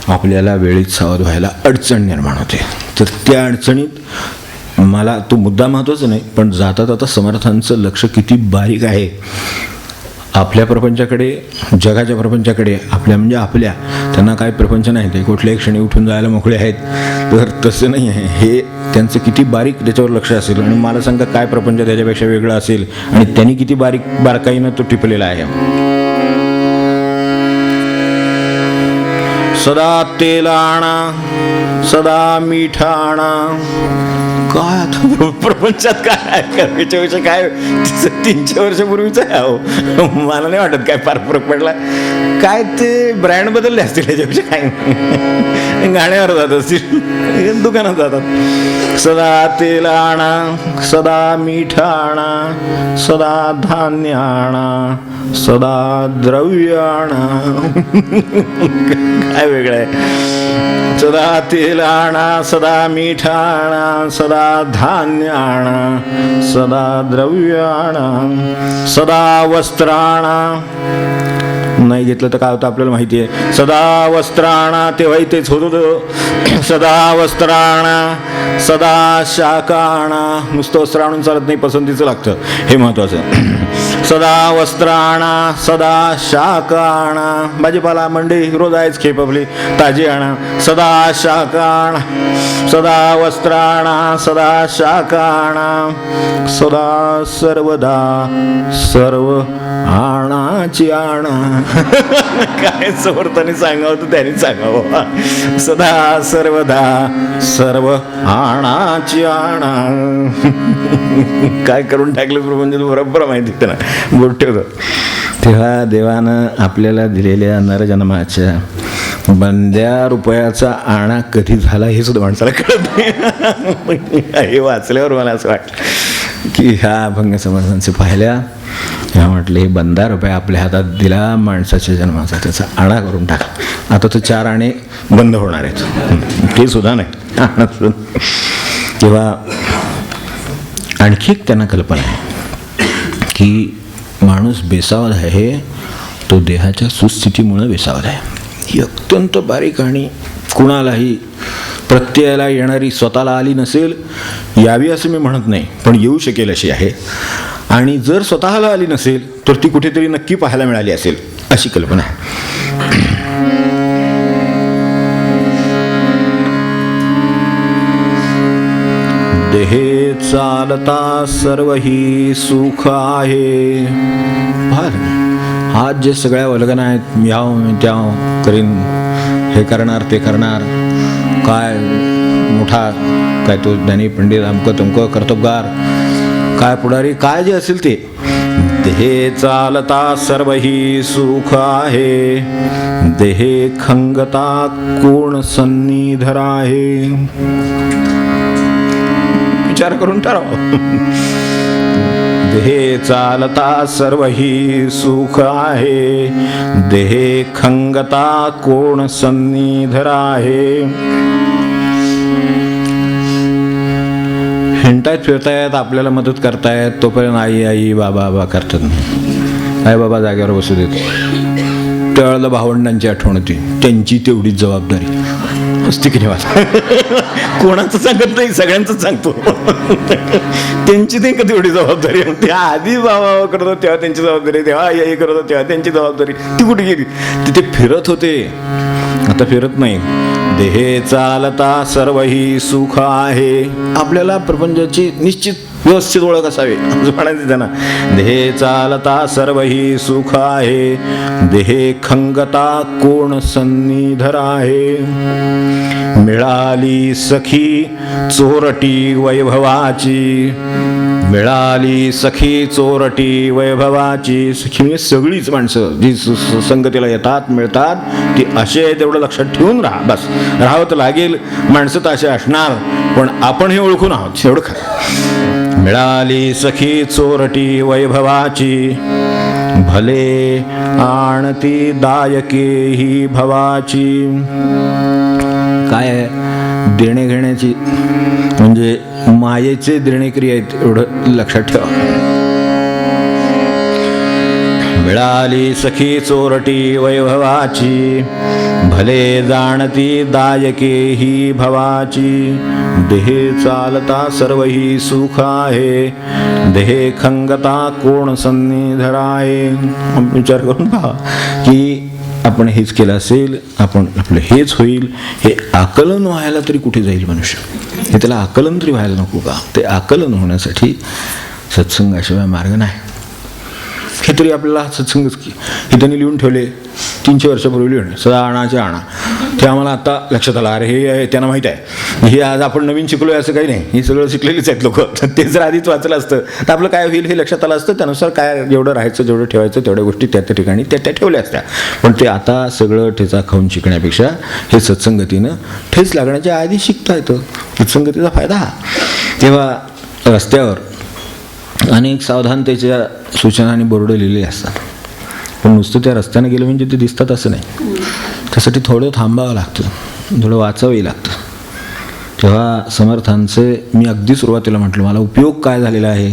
आपल्याला वेळीच सावध व्हायला अडचण निर्माण होते. तर त्या अडचणीत मला तो मुद्दा महत्त्वाचा नाही, पण जाता जाता समर्थांचं लक्ष किती बारीक आहे आपल्या प्रपंचाकडे, जगाच्या प्रपंचाकडे. आपल्या म्हणजे आपल्या, त्यांना काय प्रपंच नाही, ते कुठल्याही क्षणी उठून जायला मोकळे आहेत. तर तसं नाही आहे. हे त्यांचं किती बारीक त्याच्यावर लक्ष असेल. आणि मला सांगा काय प्रपंच त्याच्यापेक्षा वेगळं असेल, आणि त्यांनी किती बारीक बारकाईनं तो टिपलेला आहे. सदा तेलाणा सदा मिठाणा. काय आता प्रपंचात काय आहे? याच्याविषयी काय 300 वर्षापूर्वीच आहे. अहो मला नाही वाटत काय फार फरक पडला. काय ते ब्रँड बदलले असतील याच्याविषयी काय, गाण्यावर जात असतील, दुकानात जातात. सदा तेलाणा सदा मिठाणा सदा धान्याणा सदा द्रव्याणा. काय वेगळं आहे? सदा तेलाणा सदा मिठाणा सदा धान्याणा सदा द्रव्याणा सदा वस्त्राणा. नाही घेतलं तर काय होतं आपल्याला माहिती आहे. सदा वस्त्राणा तेव्हाही तेच होत होतं. सदा वस्त्राणा सदा शाकाणा. नुसतं वस्त्र आणून चालत नाही, पसंतीचं लागतं, हे महत्वाचं. सदा वस्त्राणा सदा शाकाणा. भाजीपाला मंडई रोज आहेच, खेप आपली ताजी आणा. सदा शाकाणा सदा वस्त्राणा सदा शाकाणा सदा सर्वदा सर्व आणाची आणा. काय समर्थाने सांगावं तर त्यांनी सांगावं. सदा सर्वदा सर्व आणाची आणा. काय करून टाकलं प्रपंच बरोबर माहिती त्यांना, बोट ठेवतो. तेव्हा देवानं आपल्याला दिलेल्या नरजन्माच्या बंद्या रुपयाचा आणा कधी झाला हे सुद्धा माणसाला कळत नाही. हे वाचल्यावर मला असं वाटलं की ह्या अभंग समर्थांचे पाहिल्या, ह्या म्हटलं हे बंदा रुपया आपल्या हातात दिला माणसाच्या जन्माचा, त्याचा आणा करून टाकला. आता तो 4 आणे बंद होणार आहेत, ते सुद्धा नाही. तेव्हा आणखी एक त्यांना कल्पना आहे की माणूस बेसावध आहे, तो देहाच्या सुस्थितीमुळे बेसावध आहे. ही अत्यंत बारीक आणि कुणालाही प्रत्ययाला येणारी स्वतःला आली नसेल, यावी असं मी म्हणत नाही, पण येऊ शकेल अशी आहे. आणि जर स्वतःला आली नसेल तर ती कुठेतरी नक्की पाहायला मिळाली असेल अशी कल्पना आहे. देहे चालता सर्व ही सुख आहे. आज जे सगळ्या वल्गना आहेत, याव त्या करीन, हे करणार ते करणार, काय मोठा काय तो ज्ञानी पंडित अमकं तुमकं कर्तबगार, काय पुढारी, काय जे असेल ते. देहे चालता सर्व ही सुख आहे, देहे खंगता कोण सन्निधर आहे. विचार करून ठरवा. देहे चालता सर्व ही सुख आहे, देहे खंगता कोण सन्निधर आहे. हिंडतायत फिरतायत, आपल्याला मदत करतायत, तोपर्यंत आई आई बाबा बाबा करतात. आई बाबा जागेवर बसू देत. त्यावेळेला भावंडांची आठवण होती, त्यांची तेवढीच जबाबदारी असते की नाही. कोणाचं सांगत नाही, सगळ्यांचंच सांगतो. त्यांची ते का तेवढी जबाबदारी. त्या आधी बाबा करत होत तेव्हा त्यांची जबाबदारी, तेव्हा आई करत होत तेव्हा त्यांची जबाबदारी, ती कुठे गेली? तिथे फिरत होते, आता फिरत नाही. देहे चालता सर्व ही सुख आहे. आपल्याला प्रपंचाची निश्चित व्यवस्थित ओळख असावी असं म्हणायचं त्यांना. देहे चालता सर्व ही सुख आहे, देहे खंगता कोण सन्निधर आहे. मिळाली सखी चोरटी वैभवाची, मिळाली सखी चोरटी वैभवाची. सखी म्हणजे सगळीच माणसं जी संगतीला येतात मिळतात, ती असे तेवढं लक्षात ठेवून राहा. बस राहावं तर लागेल, माणसं तर असे असणार, पण आपण हे ओळखून आहोत एवढं खरं. मिळाली सखी चोरटी वैभवाची, भले आणती दायके ही भवाची. काय देणे घेण्याची म्हणजे मायेचे देणेकरी आहेत एवढं लक्षात ठेवा. मिळाली सखी चोरटी वैभवाची, भले जाणती दायके ही भवाची. देहे चालता सर्व ही सुख आहे, देहे खंगता कोण सन्निधर आहे. विचार करून पहा की आपण हेच केलं असेल, आपण आपलं हेच होईल, हे आकलन व्हायला तरी कुठे जाईल मनुष्य? हे त्याला आकलन तरी व्हायला नको का? ते आकलन होण्यासाठी सत्संगाशिवाय मार्ग नाही. हे तरी आपल्याला सत्संगच की हे त्यांनी लिहून ठेवले, 300 वर्षापूर्वी लिहिणे सदा आणाचे आणा, ते आम्हाला आता लक्षात आलं. अरे हे त्यांना माहीत आहे, हे आज आपण नवीन शिकलोय असं काही नाही, हे सगळं शिकलेलीच आहेत लोक. ते जर आधीच वाचलं असतं तर आपलं काय होईल हे लक्षात आलं असतं. त्यानुसार काय जेवढं राहायचं जेवढं ठेवायचं तेवढ्या गोष्टी त्या त्या ठिकाणी त्या ठेवल्या असत्या. पण ते आता सगळं ठेचा खाऊन शिकण्यापेक्षा हे सत्संगतीनं ठेच लागण्याच्या आधी शिकता येतं. सत्संगतीचा फायदा हा. तेव्हा रस्त्यावर अनेक सावधानतेच्या सूचना आणि बोर्ड लिहिलेले असतात, पण नुसतं त्या रस्त्याने गेलं म्हणजे ते दिसतात असं नाही. त्यासाठी थोडं थांबावं लागतं, थोडं वाचावंही लागतं. तेव्हा समर्थांचे मी अगदी सुरुवातीला म्हटलं, मला उपयोग काय झालेला आहे,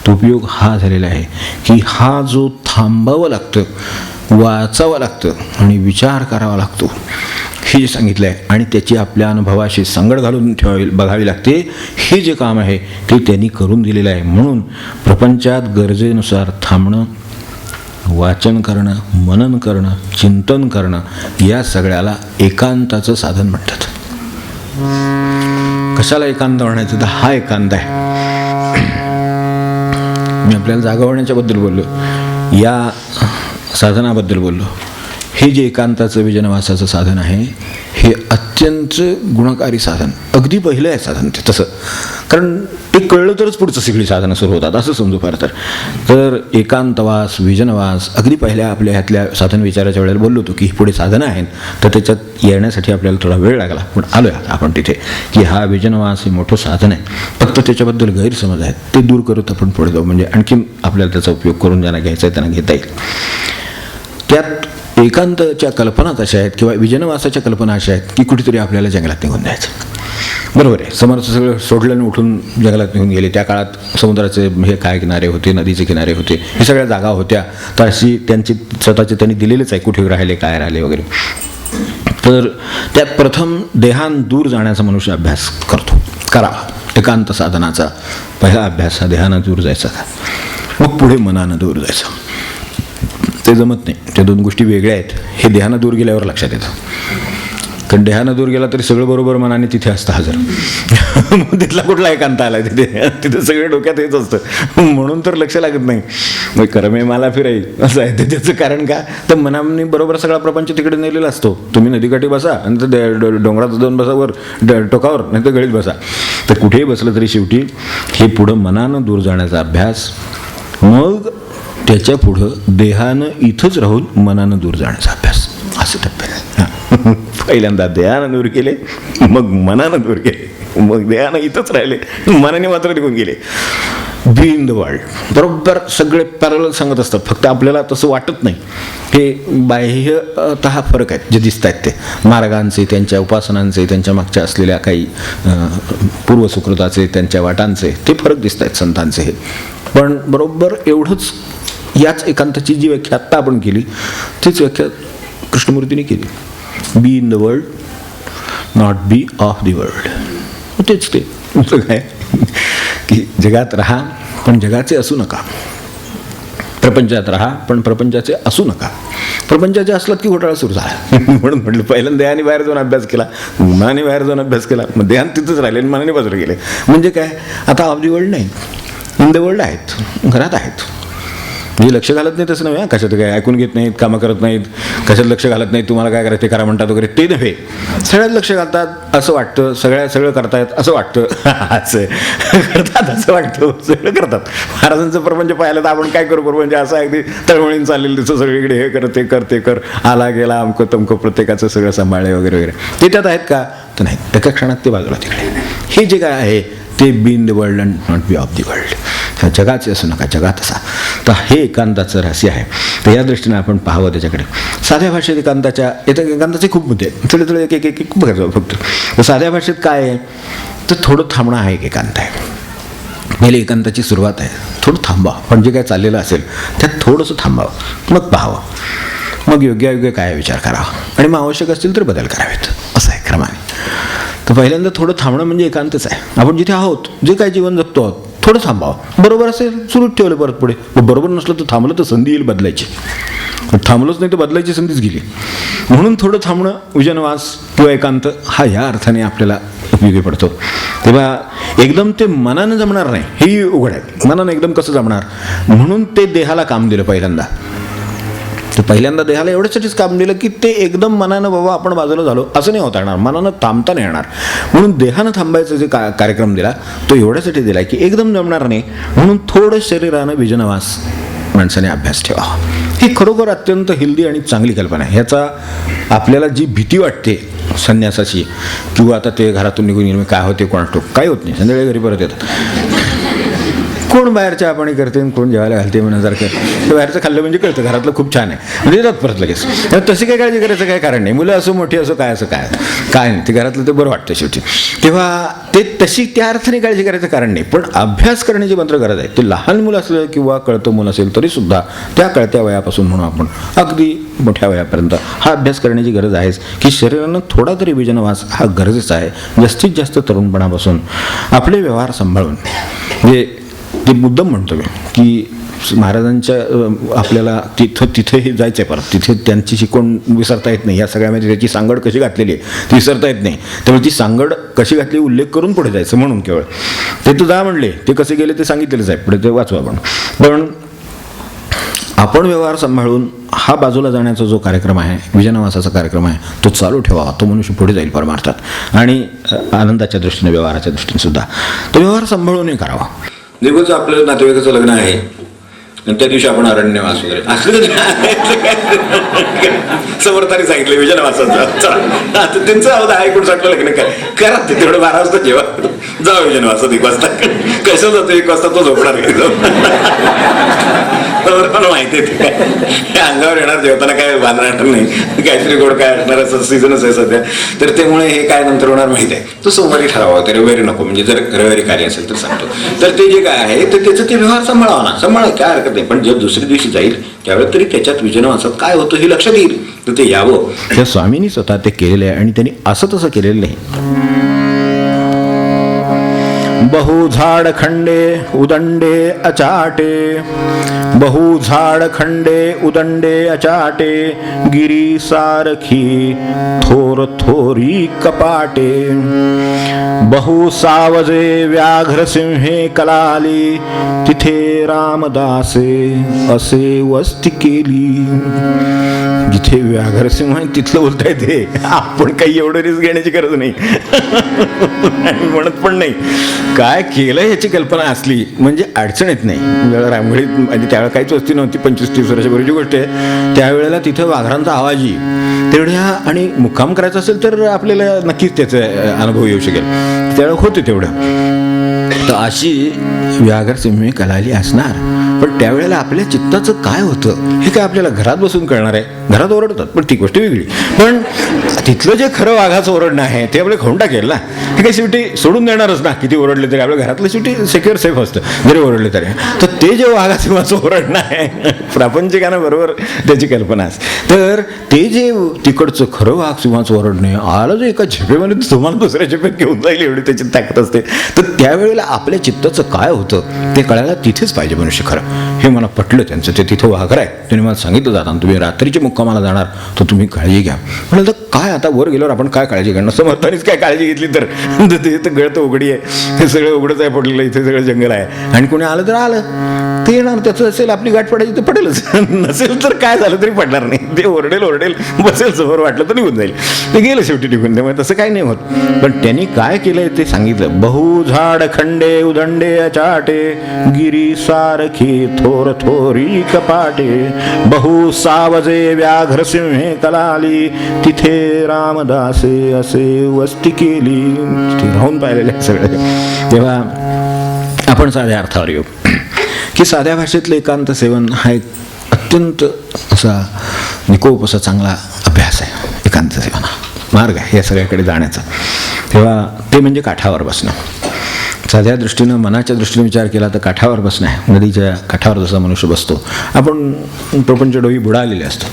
तो उपयोग हा झालेला आहे की हा जो थांबावं लागतं, वाचावं लागतं आणि विचार करावा लागतो हे सांगितलं आहे. आणि त्याची आपल्या अनुभवाशी सांगड घालून बघावी लागते. हे जे काम आहे ते त्यांनी करून दिलेलं आहे. म्हणून प्रपंचात गरजेनुसार थांबणं, वाचन करणं, मनन करणं, चिंतन करणं या सगळ्याला एकांताचं साधन म्हणतात. कशाला एकांत म्हणायचं तर हा एकांत आहे. मी आपल्याला जागा होण्याच्याबद्दल बोललो, या साधनाबद्दल बोललो. हे जे एकांताचं विजनवासाचं साधन आहे हे अत्यंत गुणकारी साधन, अगदी पहिलं आहे साधन ते तसं. कारण ते कळलं तरच पुढचं सगळी साधनं सुरू होतात असं समजू फार. तर एकांतवास, विजनवास अगदी पहिल्या आपल्या ह्यातल्या साधन विचाराच्या वेळेला बोललो होतो की पुढे साधनं आहेत, तर त्याच्यात येण्यासाठी आपल्याला थोडा वेळ लागला. पण आलो आहे आपण तिथे की हा विजनवास हे मोठं साधन आहे. फक्त त्याच्याबद्दल गैरसमज आहेत ते दूर करत आपण पुढे जाऊ, म्हणजे आणखीन आपल्याला त्याचा उपयोग करून ज्यांना घ्यायचा आहे त्यांना घेता येईल. त्यात एकांताच्या कल्पना तशा आहेत किंवा विजनवासाच्या कल्पना अशा आहेत की कुठेतरी आपल्याला जंगलात निघून जायचं. बरोबर आहे, समर्थ सगळं सोडलं आणि उठून जंगलात निघून गेले. त्या काळात समुद्राचे हे काय किनारे होते, नदीचे किनारे होते, हे सगळ्या जागा होत्या. तर अशी त्यांची स्वतःचे त्यांनी दिलेलेच आहे कुठे राहिले, काय राहिले वगैरे. तर त्यात प्रथम देहान दूर जाण्याचा मनुष्य अभ्यास करावा. एकांत साधनाचा पहिला अभ्यास हा देहानं दूर जायचा, मग पुढे मनानं दूर जायचं. ते जमत नाही, त्या दोन गोष्टी वेगळ्या आहेत. हे देहानं दूर गेल्यावर लक्षात येतं. कारण देहानं दूर गेला तरी सगळं बरोबर मनाने तिथे असतं हजर. मग तिथला कुठला एकांत आला तिथे सगळे डोक्यात हेच असतं, म्हणून तर लक्ष लागत नाही. मग करमे मला फिराई असं आहे. ते त्याचं कारण का, तर मनाने बरोबर सगळा प्रपंच तिकडे नेलेला असतो. तुम्ही नदीकाठी बसा आणि तर डोंगरात जाऊन बसा, वर टोकावर, नाही तर गळीत बसा. तर कुठेही बसलं तरी शेवटी हे पुढं मनानं दूर जाण्याचा अभ्यास, मग त्याच्या पुढं देहानं इथंच राहून मनानं दूर जाण्याचा अभ्यास, असं टप्पे. पहिल्यांदा देहानं दूर केले, मग मनानं दूर केले, मग देहानं इथंच राहिले, मनाने मात्र निघून गेले. Be in the world. बरोबर सगळे पॅरलल सांगत असतात, फक्त आपल्याला तसं वाटत नाही. हे बाह्यतः फरक आहेत जे दिसत आहेत ते मार्गांचे, त्यांच्या उपासनांचे, त्यांच्या मागच्या असलेल्या काही पूर्वसुकृताचे, त्यांच्या वाटांचे ते फरक दिसत आहेत संतांचे. हे पण बरोबर एवढंच याच एकांताची जी व्याख्या आत्ता आपण केली तीच व्याख्या कृष्णमूर्तीने केली. Be in the world, not be of the world. तेच ते काय की जगात राहा पण जगाचे असू नका, प्रपंचात राहा पण प्रपंचाचे असू नका. प्रपंचाचे असलात की घोटाळा सुरू झाला. म्हणून म्हटलं पहिल्यांदा देहाने बाहेर जाऊन अभ्यास केला, मनाने बाहेर जाऊन अभ्यास केला, मग देहान तिथंच राहिले आणि मनाने बाजूला गेले. म्हणजे काय, आता ऑफ द वर्ल्ड नाही, इन द वर्ल्ड आहेत, घरात आहेत. म्हणजे लक्ष घालत नाही तसं नव्हे, कशात काय ऐकून घेत नाहीत, कामं करत नाहीत, कशात लक्ष घालत नाहीत, तुम्हाला काय करायचं ते करा म्हणतात वगैरे, ते नव्हे. सगळ्यात लक्ष घालतात असं वाटतं, सगळं करतायत असं वाटतं, असं करतात असं वाटतं, सगळं करतात. महाराजांचं प्रपंच पाहिलं तर आपण काय करू म्हणजे असं अगदी तळमळीन चाललेलं दिसतं सगळीकडे, हे कर ते कर, आला गेला अमकं तमकं, प्रत्येकाचं सगळं सांभाळे वगैरे वगैरे. ते त्यात आहेत का, तर नाही. एका क्षणात ते बाजूला तिकडे. हे जे काय आहे ते be in the world and not be of the world. ह्या जगाचे असू नका, जगात असा. तर हे एकांताचं रहस्य आहे. तर या दृष्टीने आपण पाहावं त्याच्याकडे. साध्या भाषेत एकांताचे खूप मुद्दे आहेत, थोडे एक बघायचं फक्त. तर साध्या भाषेत काय आहे, तर थोडं थांबणं हा एक एकांत आहे. पहिले एकांताची सुरुवात आहे, थोडं थांबावं. पण जे काय चाललेलं असेल त्यात थोडंसं थांबावं, मग पाहावं, मग योग्य काय विचार करावा आणि मग आवश्यक असतील तर बदल करावेत, असं आहे क्रमाने. तर पहिल्यांदा थोडं थांबणं म्हणजे एकांतच आहे. आपण जिथे आहोत, जे काय जीवन जगतो आहोत, थोडं थांबावं. बरोबर असेल सुरूच ठेवलं परत पुढे, बरोबर नसलं तर थांबलं तर संधी येईल बदलायची. थांबलोच नाही तर बदलायची संधीच गेली. म्हणून थोडं थांबणं, विजनवास किंवा एकांत हा ह्या अर्थाने आपल्याला उपयोगी पडतो. तेव्हा एकदम ते मनानं जमणार नाही, हेही उघड आहे. मनानं एकदम कसं जमणार, म्हणून ते देहाला काम दिलं पहिल्यांदा. तर पहिल्यांदा देहाला एवढ्यासाठीच काम दिलं की ते एकदम मनानं बाबा आपण बाजूला झालो असं नाही होता येणार, मनानं थांबता नाही येणार. म्हणून देहानं थांबायचा जे कार्यक्रम दिला तो एवढ्यासाठी दिला की एकदम जमणार नाही, म्हणून थोडं शरीरानं विजनवास माणसाने अभ्यास ठेवा. ही खरोखर अत्यंत हेल्दी आणि चांगली कल्पना आहे. ह्याचा आपल्याला जी भीती वाटते संन्यासाची, किंवा आता ते घरातून निघून येईल काय होते कोणाटो, काय होत नाही, संध्याकाळी घरी परत येतात. कोण बाहेर चहा पाणी करते कोण जेवायला घालते म्हणण्यासारखं. ते बाहेरचं खाल्लं म्हणजे कळतं घरातलं खूप छान आहे म्हणजे येतात परत लगेच. तशी काही काळजी करायचं काही कारण नाही. मुलं असो मोठी असो काय नाही, ते घरातलं ते बरं वाटतं शेवटी. तेव्हा ते तशी त्या अर्थाने काळजी करायचं कारण नाही. पण अभ्यास करण्याची मात्र गरज आहे. ते लहान मुलं असलं किंवा कळतं मुलं असेल तरीसुद्धा त्या कळत्या वयापासून म्हणून आपण अगदी मोठ्या वयापर्यंत हा अभ्यास करण्याची गरज आहेच की शरीरानं थोडा तरी विजनवास हा गरजेचा आहे. जास्तीत जास्त तरुणपणापासून आपले व्यवहार सांभाळून, म्हणजे ते मुद्दाम म्हणतो मी की महाराजांच्या आपल्याला तिथेही जायचं आहे परत, तिथे त्यांची शिकवण विसरता येत नाही. या सगळ्यामध्ये त्याची सांगड कशी घातलेली आहे ती विसरता येत नाही. त्यामुळे ती सांगड कशी घातली उल्लेख करून पुढे जायचं म्हणून केवळ ते तू जा म्हणले, ते कसे गेले ते सांगितलेलंच आहे, पुढे ते वाचू आपण. पण आपण व्यवहार सांभाळून हा बाजूला जाण्याचा जो कार्यक्रम आहे, विजनवासाचा कार्यक्रम आहे, तो चालू ठेवावा. तो मनुष्य पुढे जाईल परमार्थात आणि आनंदाच्या दृष्टीने, व्यवहाराच्या दृष्टीने सुद्धा तो व्यवहार सांभाळूनही करावा. दिवस आपलं नातेवाईकाचं लग्न आहे आणि त्या दिवशी आपण अरण्यवास वगैरे असं समर्थाने सांगितलं विजनवासाचं. आता त्यांचं अवधा ऐकून सांगलं लग्न काय करा, ते तेवढं 12 वाजता जेव्हा जा विजनवासात 1 वाजता. कसं जातो 1 वाजता तो झोपणार मला माहिती आहे अंगावर येणार, जेवताना काय बांधणार नाही, काहीतरी गोड काय असणार असं सीझनच आहे सध्या. तर त्यामुळे हे काय नंतर होणार माहिती आहे. तो सोमवारी ठरावा, ते रविवारी नको. म्हणजे जर रविवारी कार्य असेल तर सांगतो. तर ते जे काय आहे तर त्याचं ते व्यवहार सांभाळावा ना, सांभाळा काय हरकत नाही. पण जर दुसऱ्या दिवशी जाईल त्यावेळेस तरी त्याच्यात विजनवासात काय होतं हे लक्षात येईल, तर ते यावं. त्या स्वामींनी स्वतः ते केलेलं आहे आणि त्यांनी असं तसं केलेलं नाही. बहु झाड खंडे उदंडे अचाटे, बहु झाड खंडे उदंडे अचाटे, गिरी सारखी थोर थोरी कपाटे, बहु सावजे व्याघ्र सिंहे कलाली, तिथे रामदासे असे वस्ती केली. जिथे व्याघ्रसिंह आहे तिथलं बोलताय ते, आपण काही एवढं रिस्क घेण्याची गरज नाही म्हणत पण नाही. काय केलं ह्याची कल्पना असली म्हणजे अडचण येत नाही. वेळा रामगडीत म्हणजे त्यावेळेला काहीच वस्ती नव्हती, 25-30 वर्षापूर्वीची गोष्ट आहे. त्यावेळेला तिथं वाघरांचा आवाजही तेवढ्या, आणि मुक्काम करायचा असेल तर आपल्याला नक्कीच त्याचा अनुभव येऊ शकेल. त्यावेळेला होते तेवढं. तर अशी व्याघ्रसिंह कलाली असणार. पण त्यावेळेला आपल्या चित्ताचं काय होतं हे काय आपल्याला घरात बसून कळणार आहे. घरात ओरडतात पण ती गोष्ट वेगळी. पण तिथलं जे खरं वाघाचं ओरडणं आहे ते आपलं खाऊन टाकेल ना. हे काही शेवटी सोडून देणारच ना, किती ओरडले तरी आपल्या घरातलं शेवटी सिक्युअर सेफ असतं जरी ओरडले तरी. तर ते जे वाघाचं ओरडणं आहे प्रापंचिकानं बरोबर त्याची कल्पना असते. तर ते जे तिकडचं खरं वाघ सिंहाचं ओरडणे आलं जे एका झेपेमध्ये तुम्हाला दुसऱ्या झेपेत घेऊन जाईल एवढी त्याची ताकद असते. तर त्यावेळेला आपल्या चित्ताचं काय होतं ते कळायला तिथेच पाहिजे मनुष्य खरं. हे मला पटलं त्यांचं. ते तिथं वाघर आहे, त्यांनी मला सांगितलं जाताना तुम्ही रात्रीच्या मुक्कामाला जाणार तर तुम्ही काळजी घ्या. म्हटलं तर काय आता वर गेल्यावर आपण काय काळजी घेणार, समर्थानेच काय काळजी घेतली तर ते तर गळतं उघडी आहे, हे सगळं उघडच आहे पडलेलं, इथे सगळं जंगल आहे आणि कोणी आलं तर आलं ते येणार, त्याचं असेल आपली गाठ पडायची तर पडेलच, नसेल तर काय झालं तरी पडणार नाही. ते ओरडेल बसेल, समोर वाटलं तर निघून जाईल. ते गेलं शेवटी निघून. त्यामुळे तसं काय नाही होत. पण त्यांनी काय केलंय ते सांगितलं. बहु झाड खंडे उदंडे अचाटे, गिरी सारखी थोर थोरी कपाटे, बहु सावजे व्याघ्र सिंहे कलाली, तिथे रामदासे असे वस्ती केली. राहून पाहिलेले सगळे. तेव्हा आपण साध्या अर्थावर येऊ की साध्या भाषेतलं एकांत सेवन हा एक अत्यंत असा निकोप असा चांगला अभ्यास आहे. एकांत सेवन हा मार्ग आहे या सगळ्याकडे जाण्याचा. तेव्हा ते म्हणजे काठावर बसणं. साध्या दृष्टीनं मनाच्या दृष्टीने विचार केला तर काठावर बसणं आहे. नदीच्या काठावर जसा मनुष्य बसतो, आपण प्रपंच डोई बुडालेले असतो.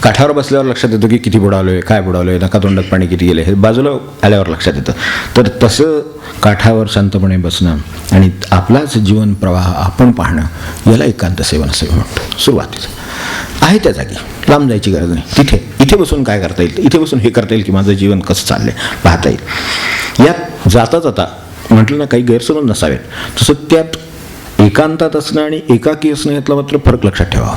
काठावर बसल्यावर लक्षात येतं की किती बुडालोय, काय बुडालोय, नकातोंडात पाणी किती गेले हे बाजूला आल्यावर लक्षात येतं. तर तसं काठावर शांतपणे बसणं आणि आपलाच जीवन प्रवाह आपण पाहणं याला एकांत सेवन असं म्हणतो. सुरुवातीचं आहे त्या जागी, लांब जायची गरज नाही. इथे बसून काय करता येईल, इथे बसून हे करता येईल की माझं जीवन कसं चाललंय पाहता येईल. यात जाता जाता म्हटलं ना काही गैरसमज नसावेत. तसं त्यात एकांतात असणं आणि एकाकी असणं यातला मात्र फरक लक्षात ठेवा.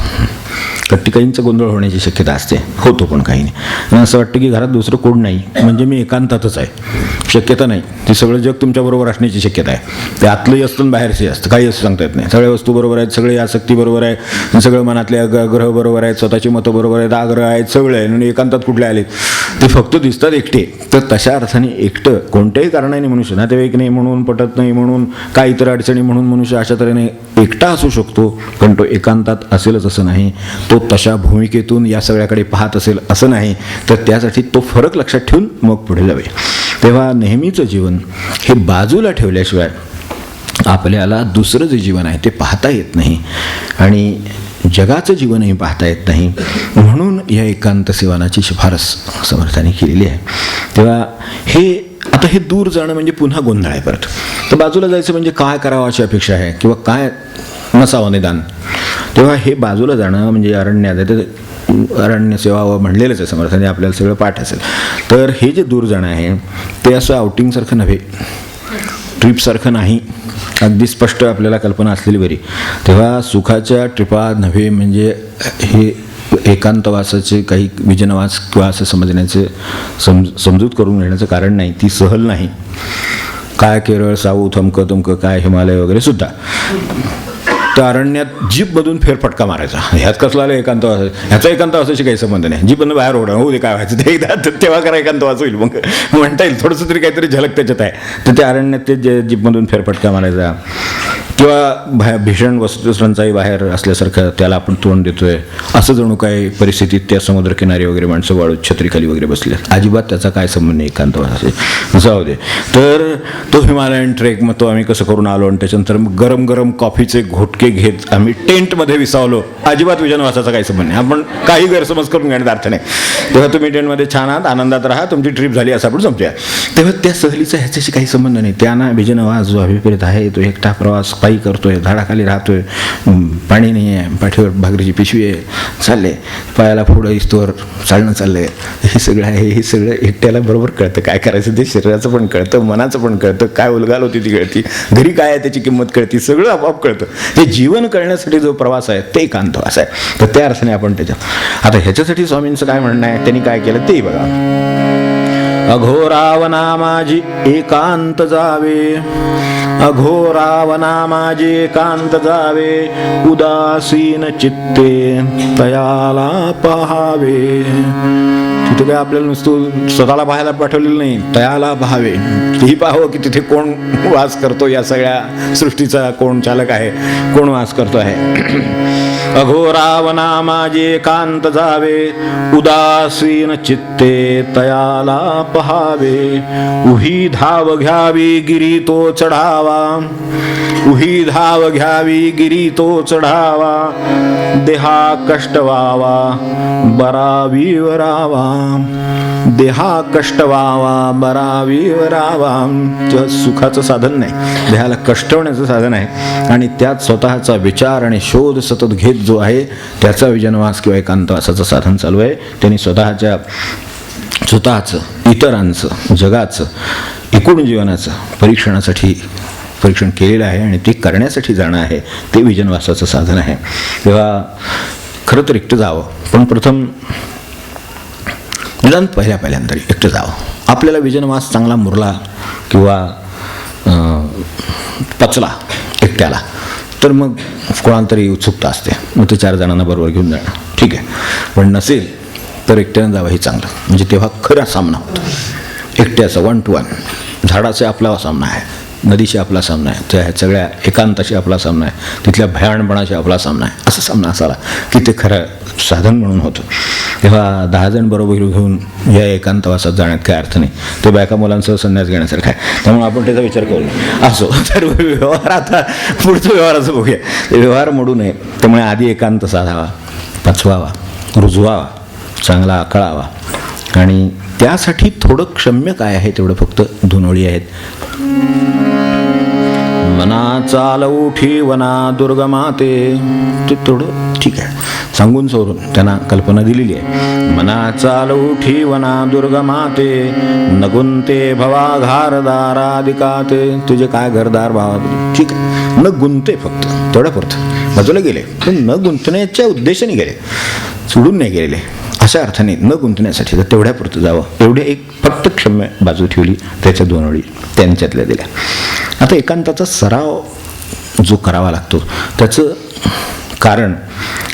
कट्टिकाईंचा गोंधळ होण्याची शक्यता असते, होतो पण काही नाही. आणि असं वाटतं की घरात दुसरं कोण नाही म्हणजे मी एकांतातच आहे. शक्यता नाही. ते सगळं जग तुमच्याबरोबर असण्याची शक्यता आहे. ते आतलंही असतं आणि बाहेरचंही असतं, काही असं सांगता येत नाही. सगळ्या वस्तू बरोबर आहेत, सगळे आसक्ती बरोबर आहे, सगळं मनातले ग्रह बरोबर आहेत, स्वतःची मतं बरोबर आहेत, आग्रह आहेत, सगळे आहे. आणि एकांतात कुठले आलेत ते फक्त दिसतात एकटे. तर तशा अर्थाने एकटं कोणत्याही कारणाने मनुष्य, नातेवाईक नाही म्हणून, पटत नाही म्हणून, काही इतर अडचणी म्हणून मनुष्य अशा तऱ्हेने एकटा असू शकतो, पण तो एकांतात असेलच असं नाही. तो तशा भूमिकेतून या सगळ्याकडे पाहत असेल असं नाही. तर त्यासाठी तो फरक लक्षात ठेवून मग पुढे जावे. तेव्हा नेहमीचं जीवन हे बाजूला ठेवल्याशिवाय आपल्याला दुसरं जे जीवन आहे ते पाहता येत नाही आणि जगाचं जीवनही पाहता येत नाही. म्हणून या एकांत सेवनाची शिफारस समर्थाने केलेली आहे. तेव्हा आता हे दूर जाणं म्हणजे पुन्हा गोंधळ आहे परत. तर बाजूला जायचं म्हणजे काय करावं अशी अपेक्षा आहे किंवा काय नसावं निदान. तेव्हा हे बाजूला जाणं म्हणजे अरण्यात आहे. तर अरण्य सेवा म्हणलेलंच आहे समर्थाने, आपल्याला सगळं पाठ असेल. तर हे जे दूर जाणं आहे ते असं आउटिंगसारखं नव्हे, ट्रिपसारखं नाही. अगदी स्पष्ट आपल्याला कल्पना असलेली बरी. तेव्हा सुखाच्या ट्रिपा नव्हे म्हणजे हे एकांतवासाचे काही विजनवास किंवा असं समजण्याचे समजूत करून घेण्याचं कारण नाही. ती सहल नाही. काय केरळ, साऊथ, अमकं तमकं काय हिमालय वगैरे सुद्धा. त्या अरण्यात जीपमधून फेरफटका मारायचा, ह्यात कसला एकांतवास, ह्याचा एकांतवासाशी काही संबंध नाही. जीपमधून बाहेर ओढा, होऊ दे काय व्हायचं ते एकदा, तेव्हा करा एकांतवास होईल. मग म्हणता येईल थोडंसं तरी काहीतरी झलक त्याच्यात आहे. तर त्या अरण्यात ते जीपमधून फेरफटका मारायचा किंवा भीषण वस्तुसंचाई बाहेर असल्यासारखं त्याला आपण तोंड देतोय असं जणू काय परिस्थितीत त्या समुद्रकिनारी वगैरे माणसं वाळूत छत्रीखाली वगैरे बसले. अजिबात त्याचा काय संबंध नाही एकांतवासाशी. जाऊ दे. तर तो हिमालयन ट्रेक मग तो आम्ही कसं करून आलो आणि त्याच्यानंतर मग गरम गरम कॉफीचे घोटके घेत आम्ही टेंटमध्ये विसावलो. अजिबात विजनवासाचा काही संबंध नाही. आपण काही गैरसमज करून घेण्याचा अर्थ नाही. तेव्हा तुम्ही टेंटमध्ये छान आहात, आनंदात राहा, तुमची ट्रिप झाली असं आपण समजूया. तेव्हा त्या सहलीचा ह्याच्याशी काही संबंध नाही. त्यांना विजनवास जो अभिप्रेत आहे तो एकटा प्रवास पायी करतोय, झाडाखाली राहतोय, पाणी नाही आहे, पाठीवर भाकरीची पिशवी आहे, चालले पायाला पुढं इस्तोवर चालणं चाललंय. हे सगळं आहे. हे सगळं एकट्याला बरोबर कळतं काय करायचं ते. शरीराचं पण कळतं, मनाचं पण कळतं, काय उलगाल होती ती कळती, घरी काय आहे त्याची किंमत कळती, सगळं आपोआप कळतं. हे जीवन कळण्यासाठी जो प्रवास आहे ते एकांतवास आहे. तर त्या अर्थाने आपण त्याच्यात आता ह्याच्यासाठी स्वामींचं काय म्हणणं आहे, त्यांनी काय केलं ते बघा. अघोरावना माझी एकांत जावे, अघोरावना माझी एकांत जावे, उदासीन चित्ते तयाला पहावे. तिथे काय आपल्याला नुसतं स्वतःला पाहायला पाठवलेलं नाही, तयाला पहावे. तेही पाहावं की तिथे कोण वास करतो, या सगळ्या सृष्टीचा कोण चालक आहे, कोण वास करतो आहे. अघोरावना माझी एकांत जावे, उदासीन चित्ते तयाला पहावे. उही धाव घ्यावी गिरी तो चढावा, उही धाव घ्यावी गिरी तो चढावा. देहा कष्ट व्हावा बरा विवरावा, देहा कष्ट व्हावा बरा विवरावा. तेव्हा सुखाचं साधन नाही, देहाला कष्ट होण्याचं साधन आहे. आणि त्यात स्वतःचा विचार आणि शोध सतत घेत जो आहे त्याचा विजनवास किंवा एकांतवासाचं साधन चालू आहे. त्यांनी स्वतःचं, इतरांचं, जगाचं, एकूण जीवनाचं परीक्षण केलेलं आहे आणि ते करण्यासाठी जाणं आहे ते विजनवासाचं साधन आहे. तेव्हा खरं तर एकटं जावं, पण प्रथम निदान पहिल्यांदा एकटं जावं. आपल्याला विजनवास चांगला मुरला किंवा पचला एकट्याला तर मग कोणाला तरी उत्सुकता असते, मग ते 4 जणांना बरोबर घेऊन जाणं ठीक आहे. पण नसेल तर एकट्यानं जावं हे चांगलं. म्हणजे तेव्हा खरा सामना होतो एकट्याचा, 1 to 1. झाडाचे आपला सामना आहे, नदीशी आपला सामना आहे, त्या सगळ्या एकांताशी आपला सामना आहे, तिथल्या भयानपणाशी आपला सामना आहे. असा सामना असाला की ते खरं साधन म्हणून होतं. तेव्हा 10 जण बरोबर घेऊन या एकांतवासात जाण्यात काय अर्थ नाही. ते बायका मुलांसह संन्यास घेण्यासारखं आहे. त्यामुळे आपण त्याचा विचार करू असो. तर व्यवहार, आता पुढचं व्यवहाराचं बघूया. व्यवहार मोडू नये, त्यामुळे आधी एकांत साधावा, पचवावा, रुजवावा, चांगला आकळावा. आणि त्यासाठी थोडं क्षम्य काय आहे तेवढं फक्त 2 ओळी आहेत. मना चाल उठी वना दुर्गमाते, ते थोडं ठीक आहे, सांगून सोडून त्यांना कल्पना दिलेली आहे. मना चाल उठी वना दुर्गमाते नगुंते भवा घारदारादिकाते. तुझे काय घरदार भावा, ठीक आहे, न गुंते, फक्त तेवढ्या पुरतं बाजूला गेले, पण न गुंतण्याच्या उद्देशाने गेले, सोडून नाही गेलेले. अशा अर्थाने न गुंतण्यासाठी तर तेवढ्या पुरतं जावं, एवढे एक फक्त क्षम्य बाजू ठेवली, त्याच्या 2 ओळी त्यांच्यातल्या दिल्या. आता एकांताचा सराव जो करावा लागतो त्याचं कारण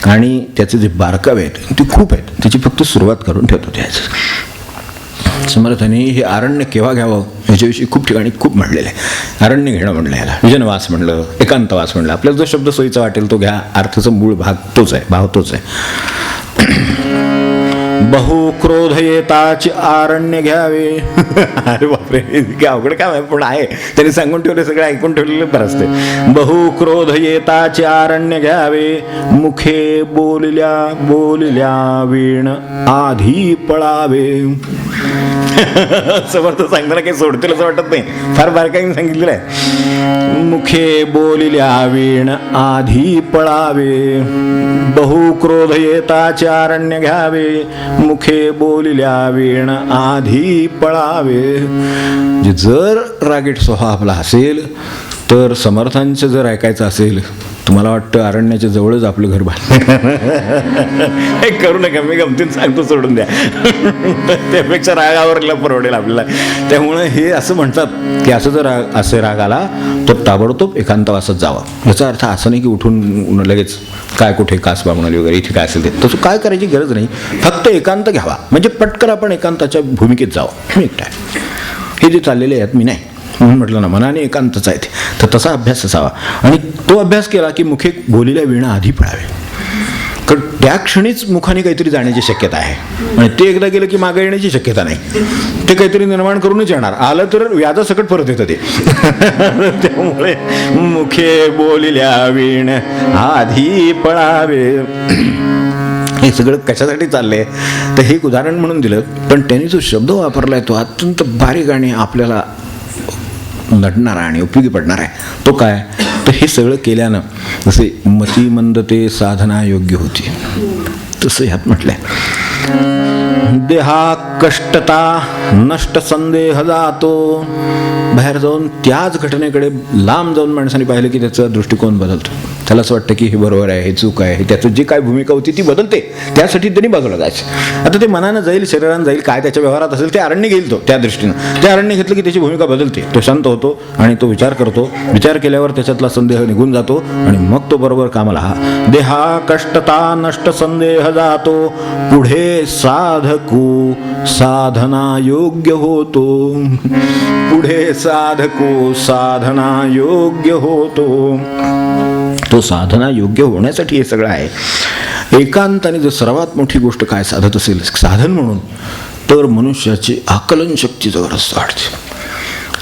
आणि त्याचे जे बारकावे आहेत ते खूप आहेत. त्याची फक्त सुरुवात करून ठेवतो. त्याचं समर्थांनी हे अरण्य केव्हा घ्यावं याच्याविषयी खूप ठिकाणी खूप म्हणलेलं आहे. अरण्य घेणं म्हणलं, याला विजनवास म्हणलं, एकांतवास म्हणलं. आपल्याला जो शब्द सोयीचा वाटेल तो घ्या, अर्थाचा मूळ भाग तोच आहे, भाव तोच आहे. बहु क्रोध येताची अरण्य घ्यावे. अरे बापरे, काय अवघड काम आहे, पण आहे, त्यांनी सांगून ठेवले, सगळं ऐकून ठेवलेलं बरंच ते. बहु क्रोध येताची अरण्य घ्यावे, मुखे बोलल्या बोलल्या वीण आधी पळावे. समर्थ सांगताना काही सोडतील असं वाटत नाही, फार बारकाईने सांगितलेलं आहे. मुखे बोलल्या वीण आधी पळावे, बहु क्रोध येताचे अरण्य घ्यावे, मुखे बोलल्या वीण आधी पळावे. जर रागीट स्वभाव आपला असेल तर समर्थांचं जर ऐकायचं असेल, तुम्हाला वाटतं अरण्याच्या जवळच आपलं घर बांधलं, करू नका, मी गमतीन सांगतो, सोडून द्या. त्यापेक्षा रागावरला परवडेल आपल्याला. त्यामुळे हे असं म्हणतात की असं जर असे राग आला तर ताबडतोब एकांतवासात जावं. याचा अर्थ असं नाही की उठून लगेच काय कुठे कास बागणाली वगैरे इथे काय असेल ते तसं काय करायची गरज नाही. फक्त एकांत घ्यावा, म्हणजे पटकन आपण एकांताच्या भूमिकेत जावं. मी एकटा आहे, हे जे चाललेले आहेत मी नाही, म्हणून म्हटलं ना, मनाने एकांतच आहे ते, तर तसा अभ्यास असावा. आणि तो अभ्यास केला की मुखे बोलील्या वीणा आधी पळावे, कारण त्या क्षणीच मुखाने काहीतरी जाण्याची शक्यता आहे, आणि ते एकदा गेलं की मागे येण्याची शक्यता नाही. ते काहीतरी निर्माण करूनच येणार, आलं तर व्याजासकट परत येतं ते. त्यामुळे मुखे बोलिल्या वीण आधी पळावे. हे सगळं कशासाठी चाललंय तर हे एक उदाहरण म्हणून दिलं, पण त्यांनी जो शब्द वापरलाय तो अत्यंत बारीक आणि आपल्याला नटणारा आणि उपयोगी पडणार आहे. तो काय तर हे सगळं केल्यानं जसे मती मंदते साधना योग्य होती, तसं ह्यात म्हटलंय. देहा कष्टता नष्ट संदेह जातो. बाहेर जाऊन त्याच घटनेकडे लांब जाऊन माणसाने पाहिलं की त्याचा दृष्टिकोन बदलतो. त्याला असं वाटतं की हे बरोबर आहे, हे चूक आहे, त्याचं जी काय भूमिका होती ती बदलते. त्यासाठी त्यांनी बाजूला जायचं. आता ते मनानं जाईल, शरीरानं जाईल, काय त्याच्या व्यवहारात असेल ते अरण्य घेईल तो. त्या दृष्टीनं ते अरण्य घेतलं की त्याची भूमिका बदलते. तो शांत होतो आणि तो विचार करतो. विचार केल्यावर त्याच्यातला संदेह निघून जातो आणि मग तो बरोबर कामाला. हा देहा कष्टता नष्ट संदेह जातो, पुढे साधकू साधना योग्य होतो. पुढे साधकू साधना योग्य होतो. तो साधना योग्य होण्यासाठी हे सगळं आहे. एकांताने जर सर्वात मोठी गोष्ट काय साधत असेल साधन म्हणून, तर मनुष्याची आकलन शक्ती जबरदस्त वाढते.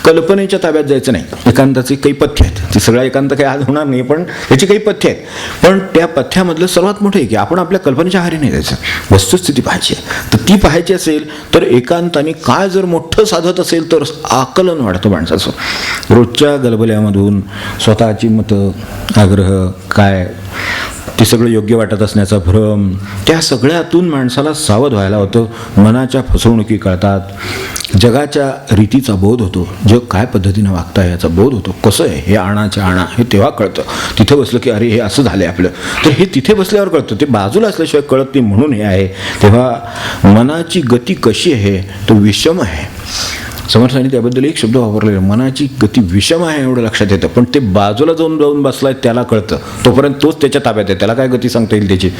कल्पनेच्या ताब्यात जायचं नाही. एकांताचे काही पथ्य आहेत, ते सगळा एकांत काही आज होणार नाही, पण त्याची काही पथ्य आहेत. पण त्या पथ्यामधलं सर्वात मोठं आहे की आपण आपल्या कल्पनेच्या आहारी नाही जायचं. वस्तुस्थिती पाहायची आहे, तर ती पाहायची असेल तर एकांताने काय जर मोठं साधत असेल तर आकलन वाढतं माणसाचं. रोजच्या गलबल्यामधून स्वतःची मतं, आग्रह काय ते सगळं योग्य वाटत असण्याचा भ्रम, त्या सगळ्यातून माणसाला सावध व्हायला होतं. मनाच्या फसवणुकी कळतात, जगाच्या रीतीचा बोध होतो, जग काय पद्धतीनं वागतं याचा बोध होतो. कसं आहे हे आणाच्या आणा हे तेव्हा कळतं. तिथे बसलं की अरे हे असं झालं आहे आपलं, तर हे तिथे बसल्यावर कळतं. ते बाजूला असल्याशिवाय कळत नाही. म्हणून हे आहे. तेव्हा मनाची गती कशी आहे तो विषम आहे. समर्थांनी त्याबद्दल एक शब्द वापरलेला, मनाची गती विषम आहे एवढं लक्षात येतं, पण ते बाजूला जाऊन बसलाय त्याला कळतं. तोपर्यंत तोच त्याच्या ताब्यात आहे, त्याला काय गती सांगता येईल त्याची.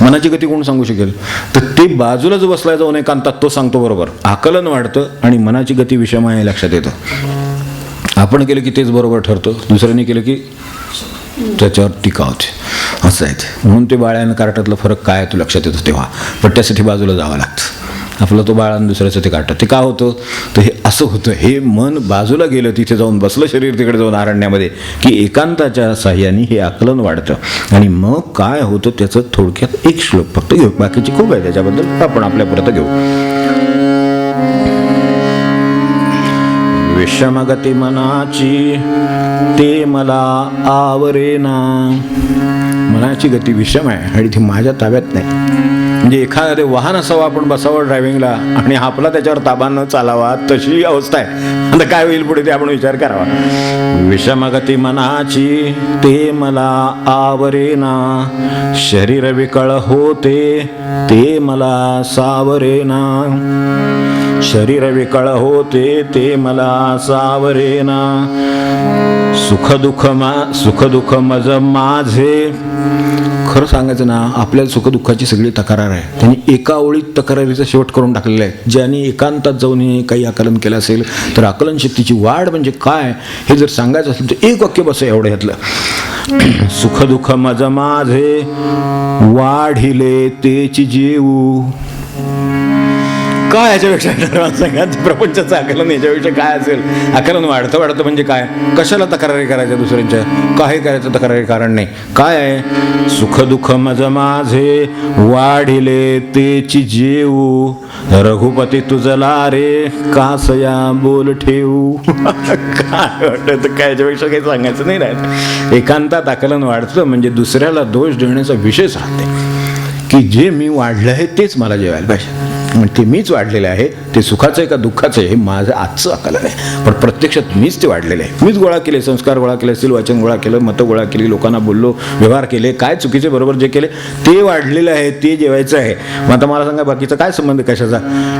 मनाची गती कोण सांगू शकेल. तर ते बाजूला जो बसलाय जाऊन एकांतात तो सांगतो बरोबर. आकलन वाढतं आणि मनाची गती विषम आहे लक्षात येतं. आपण केलं की तेच बरोबर ठरतं, दुसऱ्याने केलं की त्याच्यावर टीका होते. असं आहे ते. म्हणून ते बाळ्यानं कार्टातला फरक काय तो लक्षात येतो तेव्हा. पण त्यासाठी बाजूला जावं लागतं. आपलं तो बाळ आणि दुसऱ्याचं ते काढतं. ते का होतं तर हे असं होतं, हे मन बाजूला गेलं, तिथे जाऊन बसलं शरीर तिकडे जाऊन अरण्यामध्ये, की एकांताच्या साह्याने हे आकलन वाढतं. आणि मग काय होतं त्याचं थोडक्यात एक श्लोक फक्त घेऊ, बाकीची खूप आहे त्याच्याबद्दल, आपण आपल्या पुरतं घेऊ. विषमगती मनाची ते मला आवरेना. मनाची गती विषम आहे आणि ती माझ्या ताब्यात नाही. म्हणजे एखादे वाहन असावं, आपण बसावं ड्रायव्हिंगला आणि आपला त्याच्यावर ताबा न चालावा, तशी अवस्था आहे. आता काय होईल पुढे ते आपण विचार करावा. विषमगती मनाची ते मला आवरेना, शरीर विकळ होते ते मला सावरेना. शरीर विकळ होते ते मला सावरेना. सुख दुःख मज माझे. खरं सांगायचं ना, आपल्या सुखदुःखाची सगळी तक्रार आहे. त्यांनी एका ओळीत तक्रारीचा शेवट करून टाकलेला आहे. ज्यांनी एकांतात जाऊन काही आकलन केलं असेल तर आकलन शक्तीची वाढ म्हणजे काय हे जर सांगायचं असेल तर एक वाक्य बस एवढं यातलं. सुखदुःख मज माझे वाढिले तेची जेऊ. काय याच्यापेक्षा सांगा, प्रपंचाचं आकलन याच्यापेक्षा काय असेल. आकलन वाढतं म्हणजे काय, कशाला तक्रारी करायच्या दुसऱ्यांच्या, काही करायचं तक्रारी कारण नाही. काय आहे, सुखदुःख मज माझे वाढिले तेची जेऊ, रघुपती तुझला रे कासया बोल ठेवू. काय वाटत, काय याच्यापेक्षा काही सांगायचं नाही राहत. एकांतात आकलन वाढतं म्हणजे दुसऱ्याला दोष देण्याचा विषयच राहते की जे मी वाढलं आहे तेच मला जेवायला पाहिजे. ते मीच वाढलेलं आहे, ते सुखाचं आहे का दुःखाचं आहे हे माझं आजचं आकलन आहे. पण प्रत्यक्षात मीच ते वाढलेलं आहे. मीच गोळा केले, संस्कार गोळा केले असतील, वाचन गोळा केलं, मतं गोळा केली, लोकांना बोललो, व्यवहार केले, काय चुकीचे बरोबर जे केले ते वाढलेलं आहे, ते जेवायचं आहे. मग आता मला सांगा बाकीचा काय संबंध कशाचा.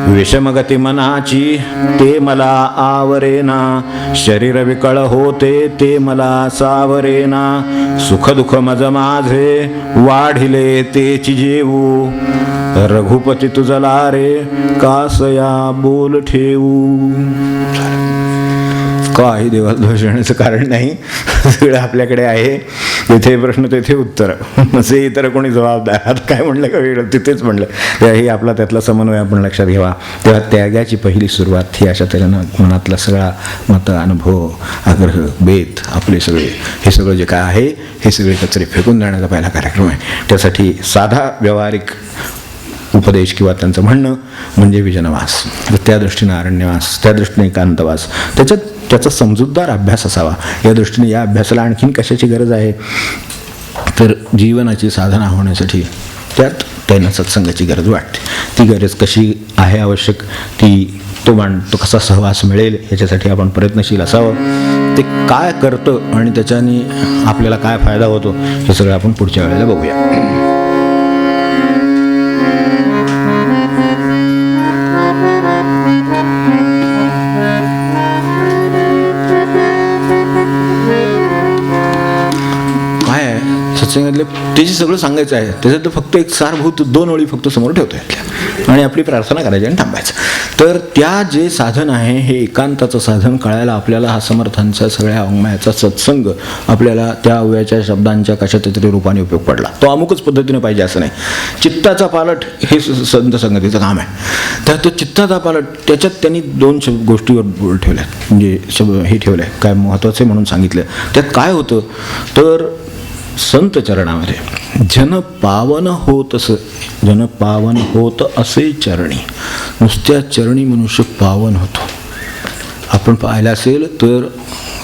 विषमगती मनाची ते मला आवरेना, शरीर विकळ होते ते मला सावरेना. सुखदुःख मज माझे वाढिले तेची जेऊ, रघुपती तुझला रे कासया बोल ठेवू. काही देवाला दोष देण्याचं कारण नाही. सगळं आपल्याकडे आहे, तेथे प्रश्न तेथे उत्तर, असे इतर कोणी जबाबदार. आता काय म्हणलं का वेळ तिथेच म्हणलं. तेव्हा हे आपला त्यातला समन्वय आपण लक्षात घ्यावा. तेव्हा त्यागाची पहिली सुरुवात ही अशा तऱ्हेनं मनातला सगळा मत, अनुभव, आग्रह, बेत, आपले सगळे हे सगळं जे काय आहे हे सगळे कचरे फेकून देण्याचा पहिला कार्यक्रम आहे. त्यासाठी साधा व्यावहारिक उपदेश किंवा त्यांचं म्हणणं म्हणजे विजनवास, त्या दृष्टीनं अरण्यवास, त्या दृष्टीने एकांतवास, त्याचा समजूतदार अभ्यास असावा. या दृष्टीने या अभ्यासाला आणखीन कशाची गरज आहे तर जीवनाची साधना होण्यासाठी त्यात त्यांना सत्संगाची गरज वाटते. ती गरज कशी आहे आवश्यक, तो कसा सहवास मिळेल याच्यासाठी आपण प्रयत्नशील असावं. ते काय करतं आणि त्याच्याने आपल्याला काय फायदा होतो हे सगळं आपण पुढच्या वेळेला बघूया. सत्संगातले त्याची सगळं सांगायचं आहे, त्याच्यात फक्त एक सारभूत 2 ओळी फक्त समोर ठेवतो आणि आपली प्रार्थना करायची आणि थांबायचं. तर त्या जे साधन आहे हे एकांताचं साधन कळायला आपल्याला हा समर्थांचा सगळ्या वाङ्मयाचा सत्संग आपल्याला त्या अव्ययाच्या शब्दांच्या कशात तरी रूपाने उपयोग पडला. तो अमुकच पद्धतीने पाहिजे असं नाही. चित्ताचा पालट हे संत संगतीचं काम आहे. तर तो चित्ताचा पालट त्याच्यात त्यांनी 2 गोष्टीवर ठेवल्यात, म्हणजे हे ठेवलं आहे काय महत्त्वाचे म्हणून सांगितलं. त्यात काय होतं तर संत चरणामध्ये जन पावन होत असे चरणी. नुसत्या चरणी मनुष्य पावन होतो. आपण पाहिलं असेल तर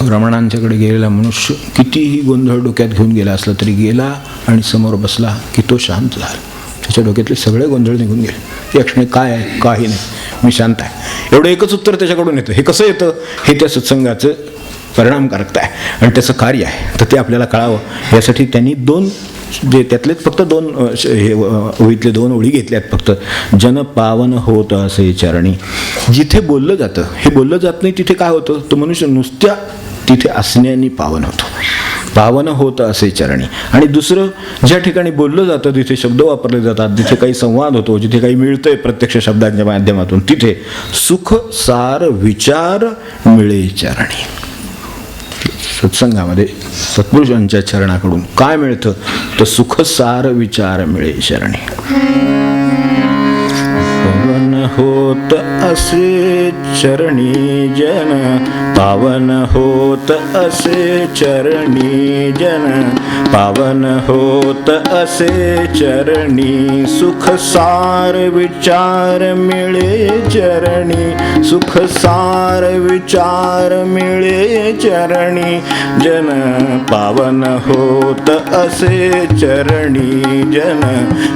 रमणांच्याकडे गेलेला मनुष्य कितीही गोंधळ डोक्यात घेऊन गेला असला तरी गेला आणि समोर बसला की तो शांत झाला. त्याच्या डोक्यातले सगळे गोंधळ निघून गेले. या क्षणी काय आहे, काही नाही, मी शांत आहे, एवढं एकच उत्तर त्याच्याकडून येतं. हे कसं येतं हे त्या सत्संगाचं परिणामकारकता आहे आणि त्याचं कार्य आहे. तर ते आपल्याला कळावं यासाठी त्यांनी 2 जे त्यातलेच फक्त 2 ओळीतले 2 ओळी घेतल्यात फक्त. जन पावन होत असे चरणी. जिथे बोललं जातं हे बोललं जात नाही तिथे काय होतं तो मनुष्य नुसत्या तिथे असण्याने पावन होतो. पावन होत असे चरणी. आणि दुसरं ज्या ठिकाणी बोललं जातं तिथे शब्द वापरले जातात, जिथे काही संवाद होतो, जिथे काही मिळतंय प्रत्यक्ष शब्दांच्या माध्यमातून तिथे सुख सार विचार मिळे चरणी. सत्संगामध्ये सत्पुरुषांच्या चरणाकडून काय मिळतं तर सुखसार विचार मिळे शरणी. पवन होत असे चरणी जन, पावन होत असे चरणी जन, पावन होत असे चरणी, सुख सार विचार मिळे चरणी, सुख सार विचार मिळे चरणी जन, पावन होत असे चरणी जन,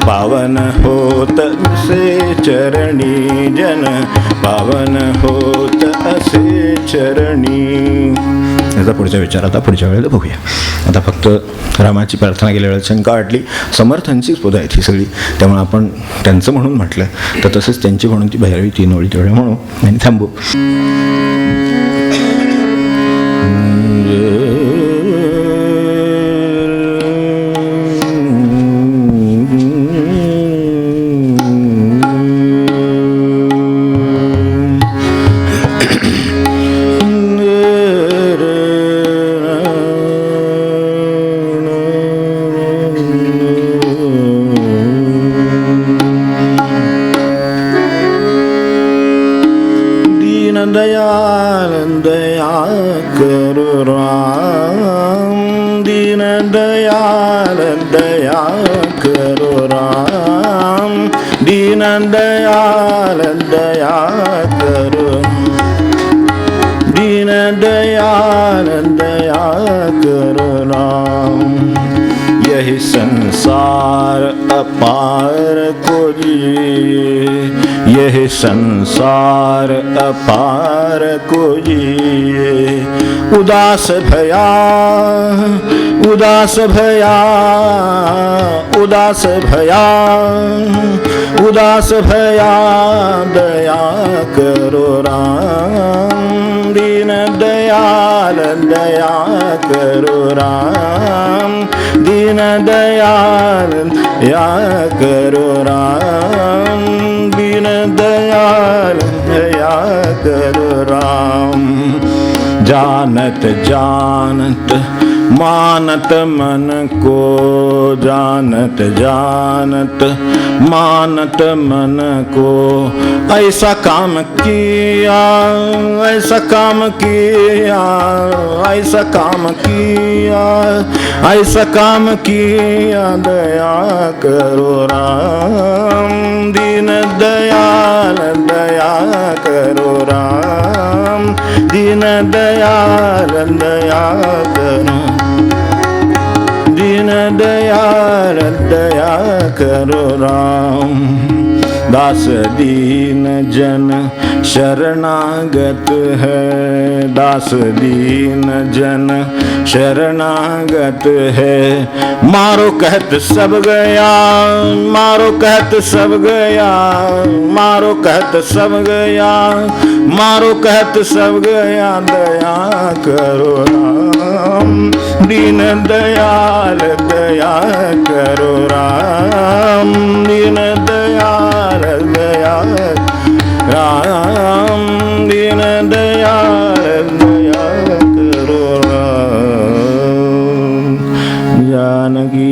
पावन होत असे चरणी जन, पावन होत असे चरणी. याचा पुढचा विचार आता पुढच्या वेळेला बघूया. आता फक्त रामाची प्रार्थना केल्या वेळेला शंका वाटली. समर्थांचीच पदं आहेत ही सगळी, त्यामुळे आपण त्यांचं म्हणून म्हटलं तर तसंच त्यांची म्हणून ती भैरवी 3 ओळी तेवढ्या म्हणू आणि थांबू. दयाल दया करो राम, दीन दयाल दया करो राम, दीन दयाल दया करो, दीन दयाल दया करो राम. यही संसार अपार को जिए, यही संसार अपार को जिए, उदास भया, उदास भया, उदास भया, उदास भया, दया करो राम, दीन दयाल दया करो राम, दीन दयाल दया करो राम, दीन दयाल दया करो राम. जानत जानत मानत मन को, जानत जानत मानत मन को, ऐसा काम किया, ऐसा काम किया, ऐसा काम किया, ऐसा काम किया, दया करो राम, दीन दयाल दया करो राम, दीन दयाल दया करो, दीन दयाल दया करो राम. दास दीन जन शरणागत है, दास दीन जन शरणागत है, मारो कहत सब गया, मारो कहत सब गया, मारो कहत सब गया, मारो कहत सब गया, दया करो राम, दीन दयाल दया करो राम, दीन दयाल दया राम, दीन दयाल दया करो राम. जानकी